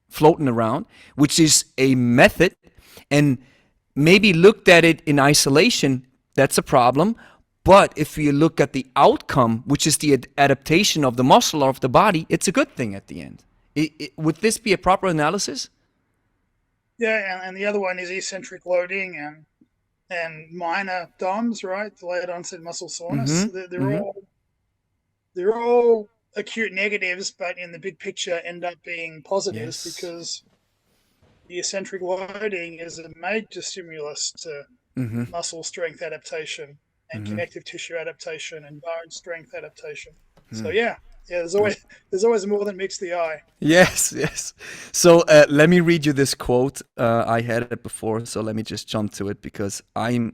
Speaker 2: floating around, which is a method, and maybe looked at it in isolation, that's a problem. But if you look at the outcome, which is the adaptation of the muscle or of the body, it's a good thing at the end. Would this be a proper analysis?
Speaker 3: Yeah, and the other one is eccentric loading and minor DOMS, right? Delayed onset muscle soreness. They're all acute negatives, but in the big picture end up being positives, because the eccentric loading is a major stimulus to muscle strength adaptation and connective tissue adaptation and bone strength adaptation. So there's always more than meets the eye.
Speaker 2: Yes. So let me read you this quote. I had it before, so let me just jump to it, because I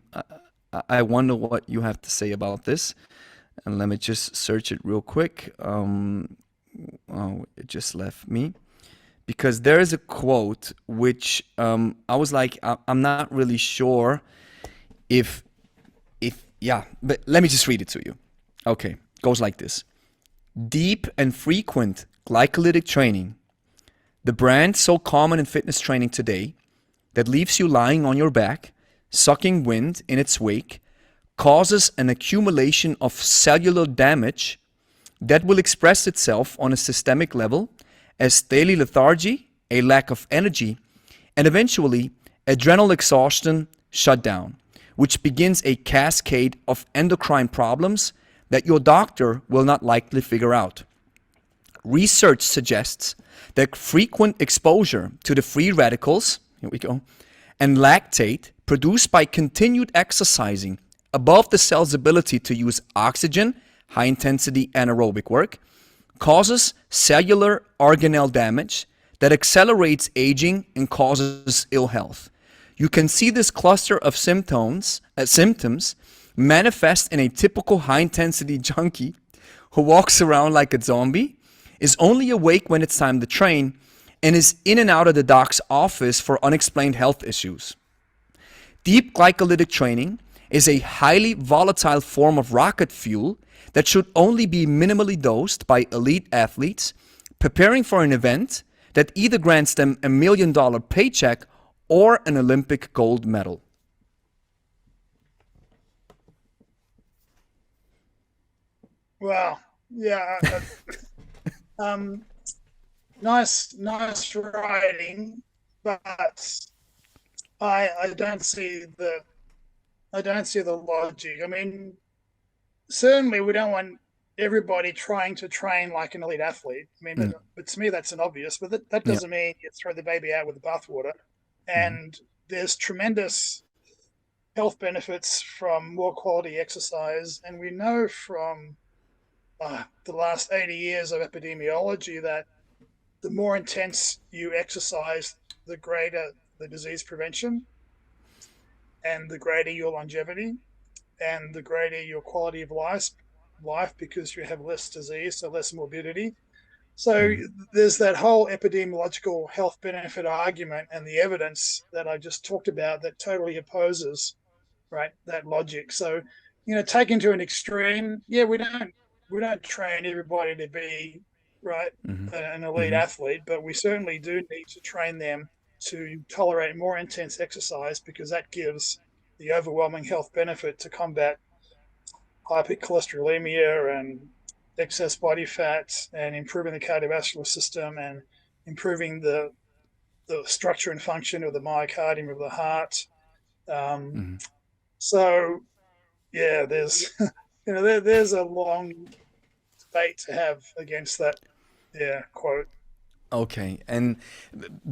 Speaker 2: wonder what you have to say about this. And let me just search it real quick. It just left me. Because there is a quote which I was like, I'm not really sure if but let me just read it to you. Okay, goes like this. Deep and frequent glycolytic training, the brand so common in fitness training today, that leaves you lying on your back, sucking wind in its wake, causes an accumulation of cellular damage that will express itself on a systemic level as daily lethargy, a lack of energy, and eventually adrenal exhaustion, shutdown, which begins a cascade of endocrine problems that your doctor will not likely figure out. Research suggests that frequent exposure to the free radicals, here we go, and lactate produced by continued exercising above the cell's ability to use oxygen, high-intensity anaerobic work, causes cellular organelle damage that accelerates aging and causes ill health. You can see this cluster of symptoms manifest in a typical high-intensity junkie who walks around like a zombie, is only awake when it's time to train, and is in and out of the doc's office for unexplained health issues. Deep glycolytic training is a highly volatile form of rocket fuel that should only be minimally dosed by elite athletes preparing for an event that either grants them $1 million paycheck or an Olympic gold medal.
Speaker 3: Wow. Yeah. Nice writing, but I don't see the logic. I mean, certainly we don't want everybody trying to train like an elite athlete. I mean, but to me that's an obvious. But that doesn't mean you throw the baby out with the bathwater. And there's tremendous health benefits from more quality exercise, and we know from the last 80 years of epidemiology that the more intense you exercise, the greater the disease prevention, and the greater your longevity, and the greater your quality of life because you have less disease, so less morbidity. So there's that whole epidemiological health benefit argument and the evidence that I just talked about that totally opposes, right, that logic. So, taken to an extreme, we don't train everybody to be right an elite athlete, but we certainly do need to train them to tolerate more intense exercise because that gives the overwhelming health benefit to combat hypercholesterolemia and excess body fat and improving the cardiovascular system and improving the structure and function of the myocardium of the heart. So, there's there's a long debate to have against that quote.
Speaker 2: Okay, and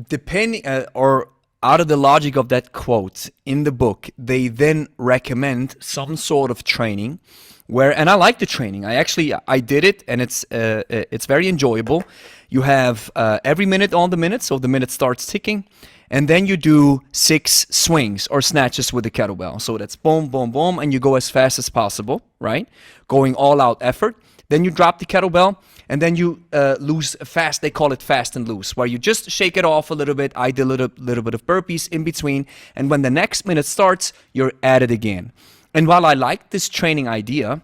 Speaker 2: depending or out of the logic of that quote in the book, they then recommend some sort of training where, and I like the training. I did it, and it's very enjoyable. You have every minute on the minute, so the minute starts ticking, and then you do 6 swings or snatches with the kettlebell. So that's boom, boom, boom, and you go as fast as possible, right? Going all out effort. Then you drop the kettlebell, and then you lose fast. They call it fast and loose, where you just shake it off a little bit. I did a little bit of burpees in between, and when the next minute starts, you're at it again. And while I like this training idea,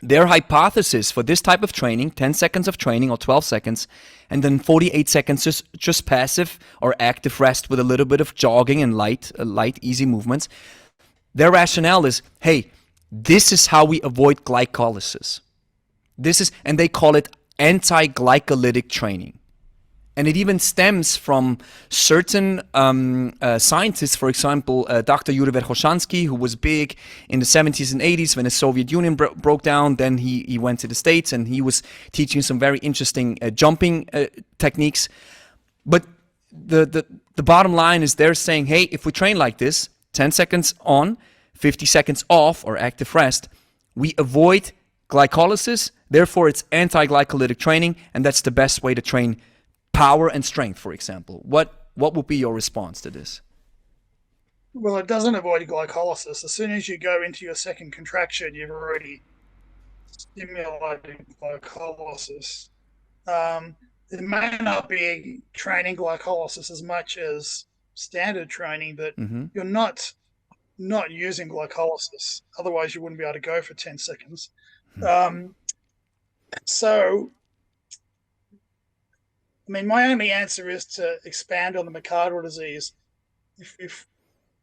Speaker 2: their hypothesis for this type of training, 10 seconds of training or 12 seconds, and then 48 seconds just passive or active rest with a little bit of jogging and light, easy movements. Their rationale is, hey, this is how we avoid glycolysis. And they call it anti-glycolytic training. And it even stems from certain scientists, for example, Dr. Yuri Verkhoshansky, who was big in the 70s and 80s when the Soviet Union broke down. Then he went to the States and he was teaching some very interesting jumping techniques. But the bottom line is they're saying, hey, if we train like this, 10 seconds on, 50 seconds off or active rest, we avoid glycolysis. Therefore, it's anti-glycolytic training, and that's the best way to train power and strength, for example. What would be your response to this?
Speaker 3: Well, it doesn't avoid glycolysis. As soon as you go into your second contraction, you've already stimulated glycolysis. It may not be training glycolysis as much as standard training, but you're not using glycolysis. Otherwise, you wouldn't be able to go for 10 seconds. So, I mean, my only answer is to expand on the myocardial disease. If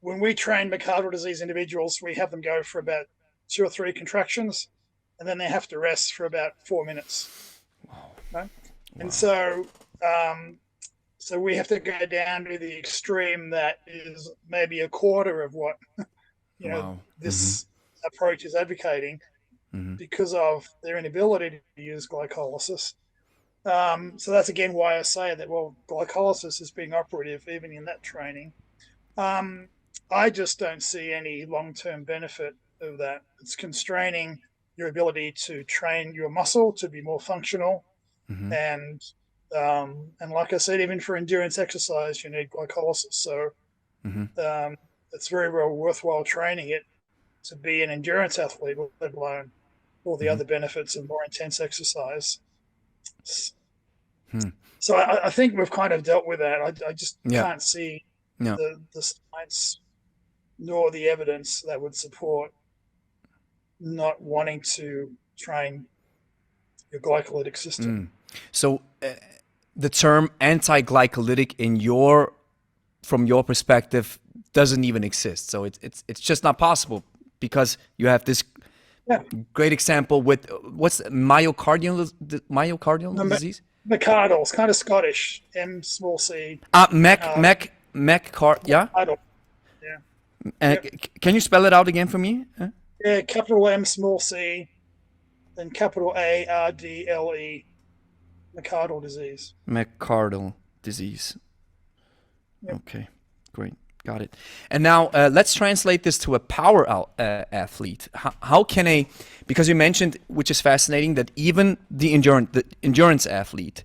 Speaker 3: when we train myocardial disease individuals, we have them go for about 2 or 3 contractions, and then they have to rest for about 4 minutes. Right? Wow. And so we have to go down to the extreme that is maybe a quarter of what this approach is advocating. Because of their inability to use glycolysis. So that's again why I say that, glycolysis is being operative even in that training. I just don't see any long-term benefit of that. It's constraining your ability to train your muscle to be more functional. And like I said, even for endurance exercise, you need glycolysis. So it's very well worthwhile training it to be an endurance athlete, let alone all the other benefits of more intense exercise. So I think we've kind of dealt with that. I just can't see the science nor the evidence that would support not wanting to train your glycolytic system.
Speaker 2: So the term anti-glycolytic from your perspective doesn't even exist. So it's just not possible because you have this great example with what's myocardial disease?
Speaker 3: McArdle, it's kind of Scottish. M small c.
Speaker 2: Yeah.
Speaker 3: McArdle. Yeah.
Speaker 2: Can you spell it out again for me?
Speaker 3: Yeah, capital M small c, then capital ARDLE. McArdle disease.
Speaker 2: McArdle disease. Yep. Okay, great. Got it. And now let's translate this to a power athlete. How can because you mentioned, which is fascinating, that even the endurance athlete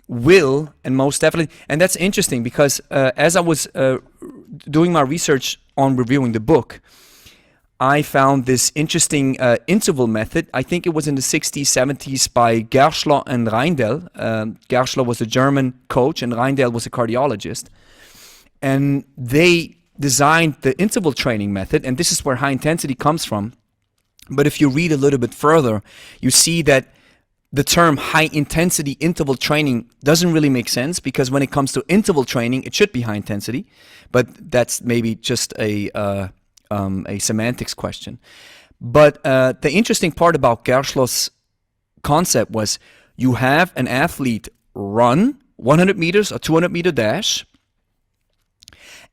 Speaker 2: will, and most definitely, and that's interesting because as I was doing my research on reviewing the book, I found this interesting interval method. I think it was in the 60s, 70s by Gerschler and Reindel. Gerschler was a German coach and Reindel was a cardiologist. And they designed the interval training method, and this is where high intensity comes from. But if you read a little bit further, you see that the term high intensity interval training doesn't really make sense, because when it comes to interval training, it should be high intensity, but that's maybe just a semantics question. But the interesting part about Gerschler's concept was you have an athlete run 100 meters or 200 meter dash,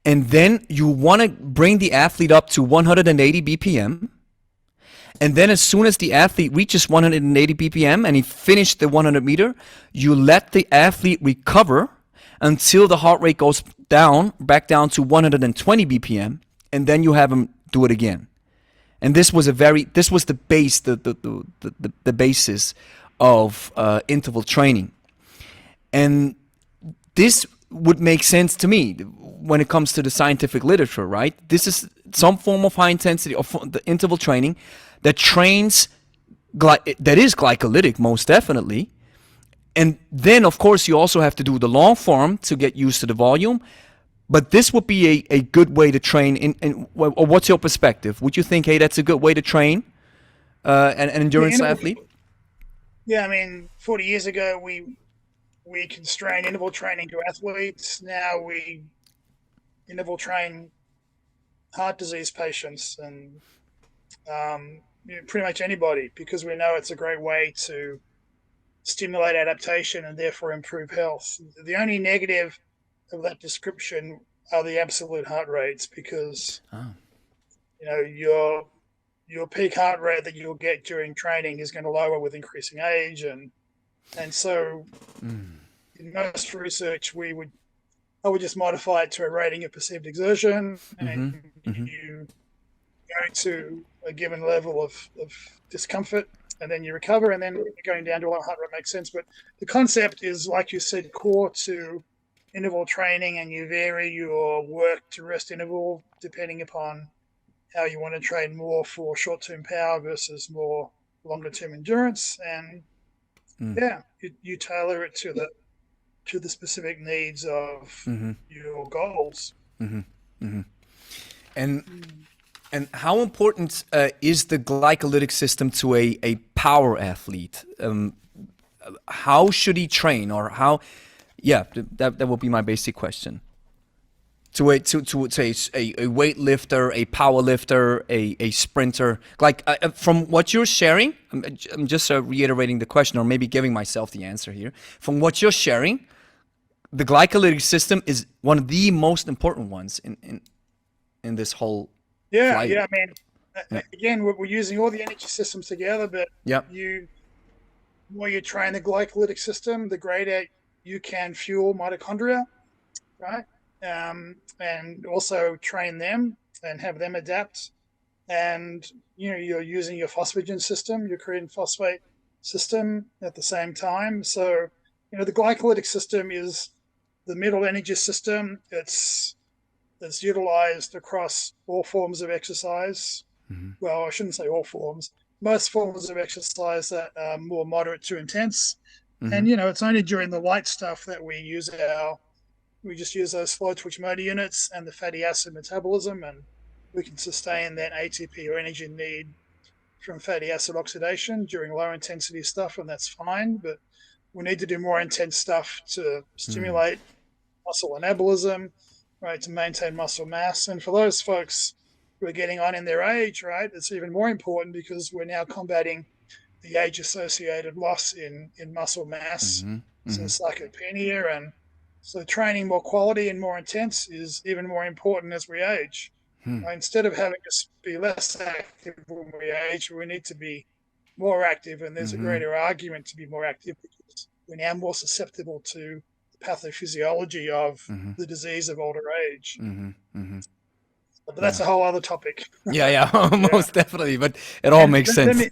Speaker 2: and then you want to bring the athlete up to 180 BPM. And then as soon as the athlete reaches 180 BPM and he finished the 100 meter, you let the athlete recover until the heart rate goes back down to 120 BPM. And then you have him do it again. And this was the basis of interval training. And this would make sense to me when it comes to the scientific literature, right? This is some form of high intensity or the interval training that trains, that is glycolytic, most definitely. And then, of course, you also have to do the long form to get used to the volume. But this would be a good way to train. Or what's your perspective? Would you think, hey, that's a good way to train an endurance athlete?
Speaker 3: Yeah, I mean, 40 years ago, we constrained interval training to athletes. Now we interval train heart disease patients and pretty much anybody, because we know it's a great way to stimulate adaptation and therefore improve health. The only negative of that description are the absolute heart rates, because your peak heart rate that you'll get during training is going to lower with increasing age, and so in most research I would just modify it to a rating of perceived exertion, and you go to a given level of discomfort, and then you recover, and then going down to a heart rate makes sense. But the concept is, like you said, core to interval training, and you vary your work to rest interval depending upon how you want to train more for short-term power versus more longer-term endurance, and you tailor it to the specific needs of your goals.
Speaker 2: And how important is the glycolytic system to a power athlete? How should he train, or how? Yeah, that would be my basic question. To a weightlifter, a power lifter, a sprinter, like from what you're sharing, I'm just reiterating the question, or maybe giving myself the answer here. From what you're sharing, the glycolytic system is one of the most important ones in this whole. Flight.
Speaker 3: I mean, again, we're using all the energy systems together, but the more you train the glycolytic system, the greater you can fuel mitochondria, right? And also train them and have them adapt. And you're using your phosphagen system, your creatine phosphate system at the same time. So the glycolytic system is the middle energy system. That's utilized across all forms of exercise. Well, I shouldn't say all forms. Most forms of exercise that are more moderate to intense. And it's only during the light stuff that we just use those flow twitch motor units and the fatty acid metabolism, and we can sustain that ATP or energy need from fatty acid oxidation during low intensity stuff, and that's fine. But we need to do more intense stuff to stimulate muscle anabolism, right, to maintain muscle mass. And for those folks who are getting on in their age, right, it's even more important because we're now combating the age-associated loss in muscle mass, so sarcopenia, and so training more quality and more intense is even more important as we age. Instead of having us be less active when we age, we need to be more active, and there's a greater argument to be more active because we're now more susceptible to the pathophysiology of the disease of older age. But that's a whole other topic.
Speaker 2: Yeah,
Speaker 3: Yeah.
Speaker 2: most definitely. But it all makes
Speaker 3: Let
Speaker 2: sense.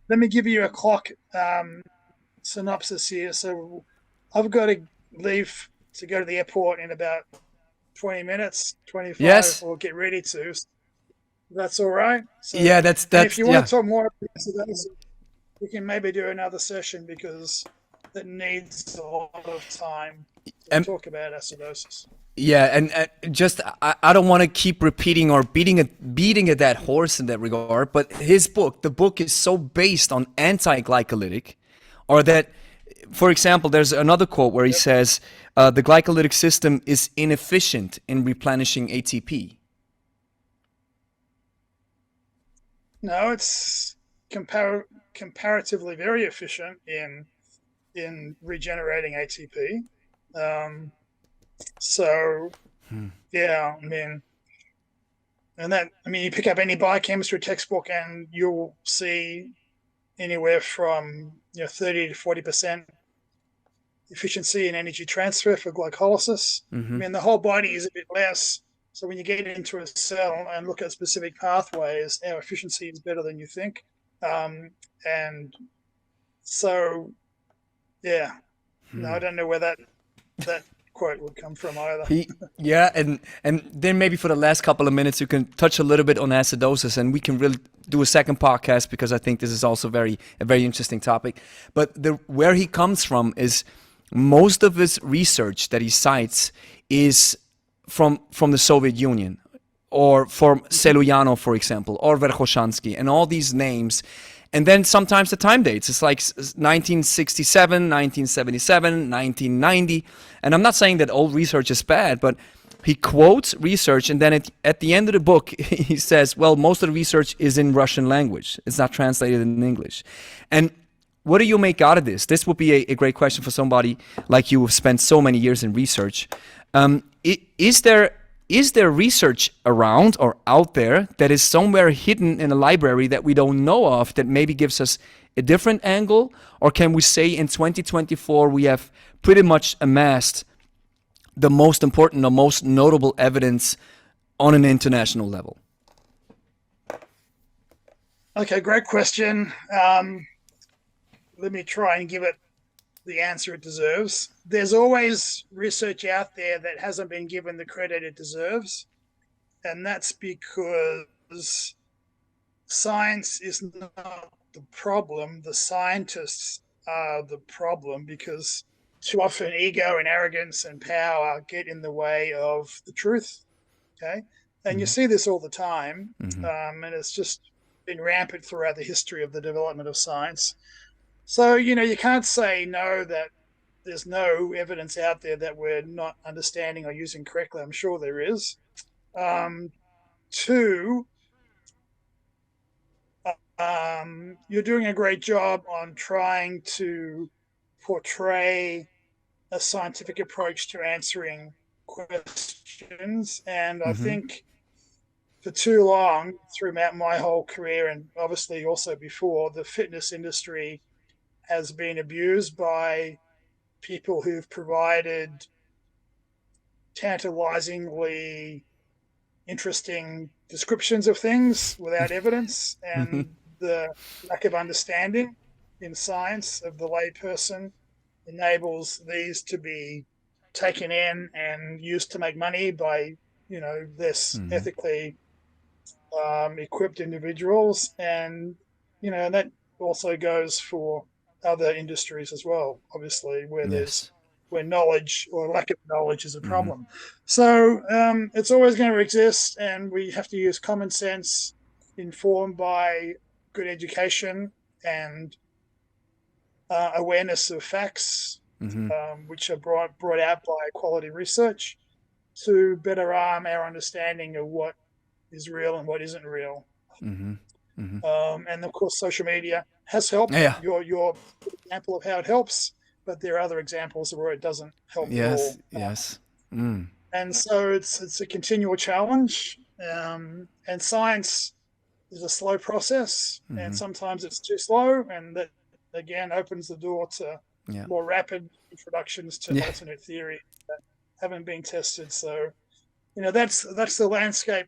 Speaker 3: let me give you a clock synopsis here. So I've got to leave to go to the airport in about 20 minutes, 25,
Speaker 2: Yes.
Speaker 3: or get ready to. That's all right. So,
Speaker 2: Yeah,
Speaker 3: and
Speaker 2: that's
Speaker 3: if you
Speaker 2: yeah.
Speaker 3: want to talk more about acidosis, we can maybe do another session because that needs a lot of time to
Speaker 2: And
Speaker 3: talk about acidosis.
Speaker 2: yeah, and just I don't want to keep repeating or beating at that horse in that regard, but his book, the book is so based on anti-glycolytic, or that, for example, there's another quote where he says the glycolytic system is inefficient in replenishing ATP.
Speaker 3: No, it's comparatively very efficient in regenerating ATP. So yeah, I mean, you pick up any biochemistry textbook and you'll see anywhere from 30 to 40% efficiency in energy transfer for glycolysis. I mean, the whole body is a bit less. So when you get into a cell and look at specific pathways, our efficiency is better than you think. And so, yeah, no, I don't know where that quote would come from either.
Speaker 2: Yeah, and then maybe for the last couple of minutes you can touch a little bit on acidosis, and we can really do a second podcast because I think this is also a very interesting topic. But where he comes from is most of his research that he cites is from the Soviet Union, or from Seluyano, for example, or Verkhoshansky, and all these names. And then sometimes the time dates. It's like 1967, 1977, 1990. And I'm not saying that old research is bad, but he quotes research, and then at the end of the book, he says, well, most of the research is in Russian language. It's not translated in English. And what do you make out of this? This would be a great question for somebody like you who've spent so many years in research. Is there research around or out there that is somewhere hidden in a library that we don't know of that maybe gives us a different angle? Or can we say in 2024 we have pretty much amassed the most important or most notable evidence on an international level?
Speaker 3: Okay, great question. Let me try and give it the answer it deserves. There's always research out there that hasn't been given the credit it deserves, and that's because science is not the problem. The scientists are the problem, because too often ego and arrogance and power get in the way of the truth. Okay, and you see this all the time, and it's just been rampant throughout the history of the development of science. So, you can't say no, that there's no evidence out there that we're not understanding or using correctly. I'm sure there is. Two, you're doing a great job on trying to portray a scientific approach to answering questions. And I think for too long, throughout my whole career, and obviously also before, the fitness industry has been abused by people who've provided tantalizingly interesting descriptions of things without evidence, and the lack of understanding in science of the layperson enables these to be taken in and used to make money by less ethically equipped individuals. And that also goes for other industries as well, obviously, where there's
Speaker 2: Yes.
Speaker 3: when knowledge or lack of knowledge is a problem. So it's always going to exist, and we have to use common sense informed by good education and awareness of facts, which are brought out by quality research, to better arm our understanding of what is real and what isn't real. And of course, social media has helped. Your example of how it helps, but there are other examples where it doesn't help at all.
Speaker 2: Yes.
Speaker 3: And so it's a continual challenge. And science is a slow process, and sometimes it's too slow, and that again opens the door to more rapid introductions to alternate theory that haven't been tested. So, that's the landscape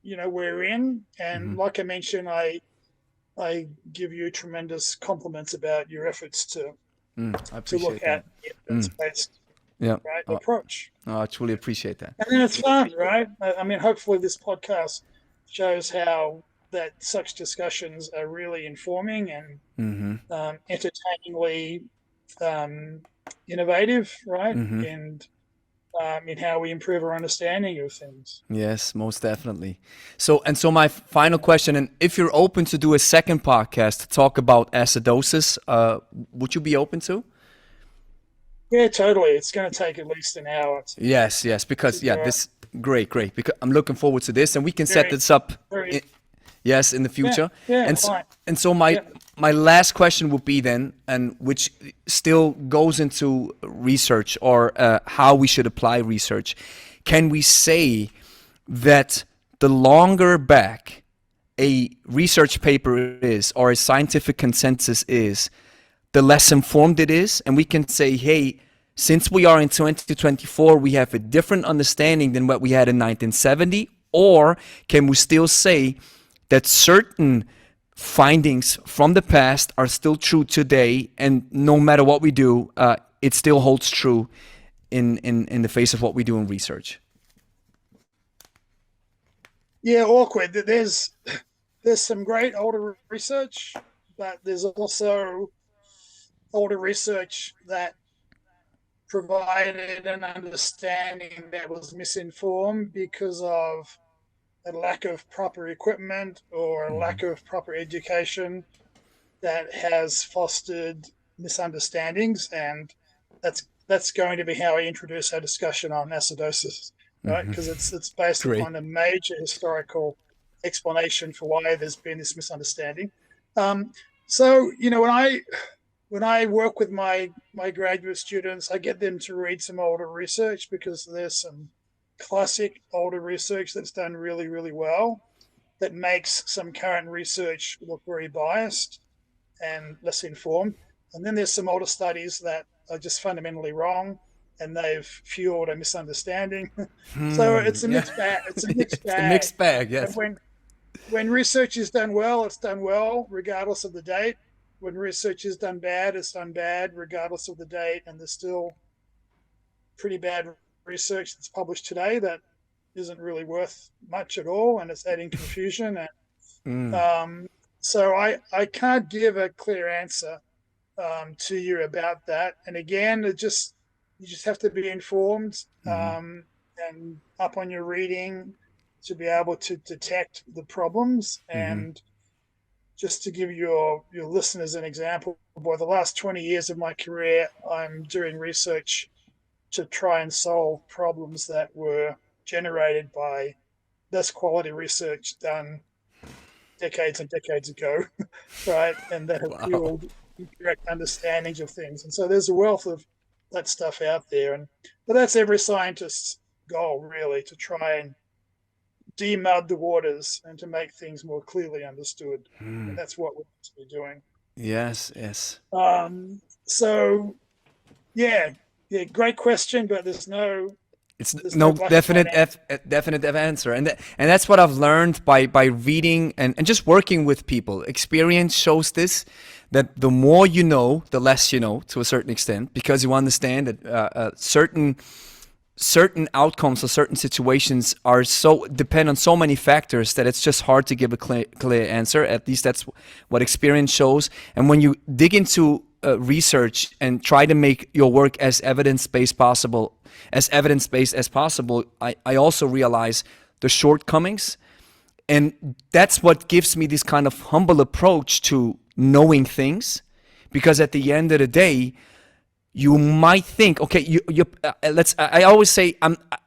Speaker 3: we're in. And like I mentioned, I give you tremendous compliments about your efforts to look at the evidence-based approach.
Speaker 2: I truly appreciate that.
Speaker 3: And then it's fun, right? I mean, hopefully this podcast shows how that such discussions are really informing and entertainingly innovative, right? And in how we improve our understanding of things.
Speaker 2: Yes, most definitely. So my final question, and if you're open to do a second podcast to talk about acidosis, would you be open to?
Speaker 3: Yeah, totally. It's going to take at least an hour.
Speaker 2: Yes, because this great. Because I'm looking forward to this, and we can set this up. In the future. And so my last question would be then, and which still goes into research or how we should apply research. Can we say that the longer back a research paper is or a scientific consensus is, the less informed it is? And we can say, hey, since we are in 2024, we have a different understanding than what we had in 1970? Or can we still say that certain findings from the past are still true today, and no matter what we do, it still holds true in the face of what we do in research?
Speaker 3: Yeah, awkward. There's some great older research, but there's also older research that provided an understanding that was misinformed because of a lack of proper equipment or a lack of proper education that has fostered misunderstandings. And that's going to be how I introduce our discussion on acidosis, right? Because it's based upon a major historical explanation for why there's been this misunderstanding. So, when I work with my graduate students, I get them to read some older research because there's some classic older research that's done really, really well that makes some current research look very biased and less informed. And then there's some older studies that are just fundamentally wrong and they've fueled a misunderstanding. So it's a mixed bag. It's a mixed bag.
Speaker 2: Yes.
Speaker 3: And when research is done well, it's done well, regardless of the date. When research is done bad, it's done bad, regardless of the date. And there's still pretty bad research that's published today that isn't really worth much at all, and it's adding confusion. And so I can't give a clear answer to you about that. And again, you just have to be informed and up on your reading to be able to detect the problems. And just to give your listeners an example, by the last 20 years of my career, I'm doing research to try and solve problems that were generated by less quality research done decades and decades ago, right? And that have fueled incorrect understandings of things. And so there's a wealth of that stuff out there. But that's every scientist's goal, really, to try and demud the waters and to make things more clearly understood. And that's what we're actually doing.
Speaker 2: Yes.
Speaker 3: So, yeah, great question, but there's no
Speaker 2: definite answer, and that's what I've learned by reading and just working with people. Experience shows this, that the more you know, the less you know, to a certain extent, because you understand that certain outcomes or certain situations are depend on so many factors that it's just hard to give a clear answer. At least that's what experience shows. And when you dig into research and try to make your work as evidence-based as possible, I also realize the shortcomings. And that's what gives me this kind of humble approach to knowing things, because at the end of the day, you might think, okay, I always say,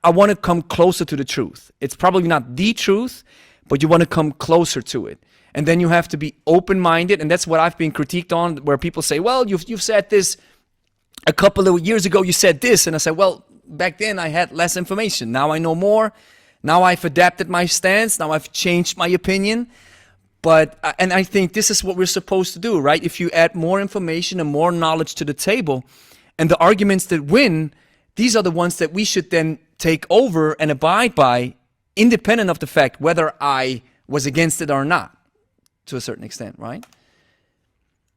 Speaker 2: I want to come closer to the truth. It's probably not the truth, but you want to come closer to it. And then you have to be open-minded, and that's what I've been critiqued on, where people say, well, you've said this a couple of years ago, you said this, and I said, well, back then I had less information. Now I know more. Now I've adapted my stance. Now I've changed my opinion. And I think this is what we're supposed to do, right? If you add more information and more knowledge to the table, and the arguments that win, these are the ones that we should then take over and abide by, independent of the fact whether I was against it or not, to a certain extent, right?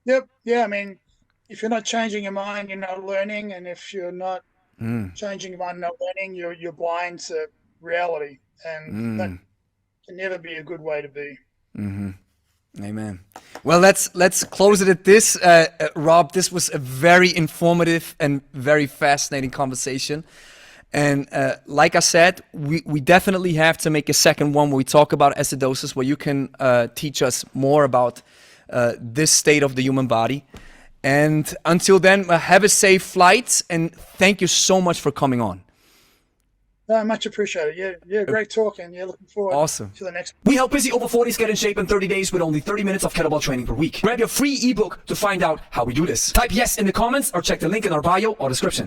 Speaker 3: Yep. Yeah. I mean, if you're not changing your mind, you're not learning, and if you're not changing your mind, not learning, you're blind to reality, and that can never be a good way to be.
Speaker 2: Amen. Well, let's close it at this. Rob, this was a very informative and very fascinating conversation. And like I said, we definitely have to make a second one where we talk about acidosis, where you can teach us more about this state of the human body. And until then, have a safe flight, and thank you so much for coming on.
Speaker 3: Much appreciated. Yeah, great talking. Yeah, looking forward to the next.
Speaker 1: We help busy over 40s get in shape in 30 days with only 30 minutes of kettlebell training per week. Grab your free ebook to find out how we do this. Type yes in the comments or check the link in our bio or description.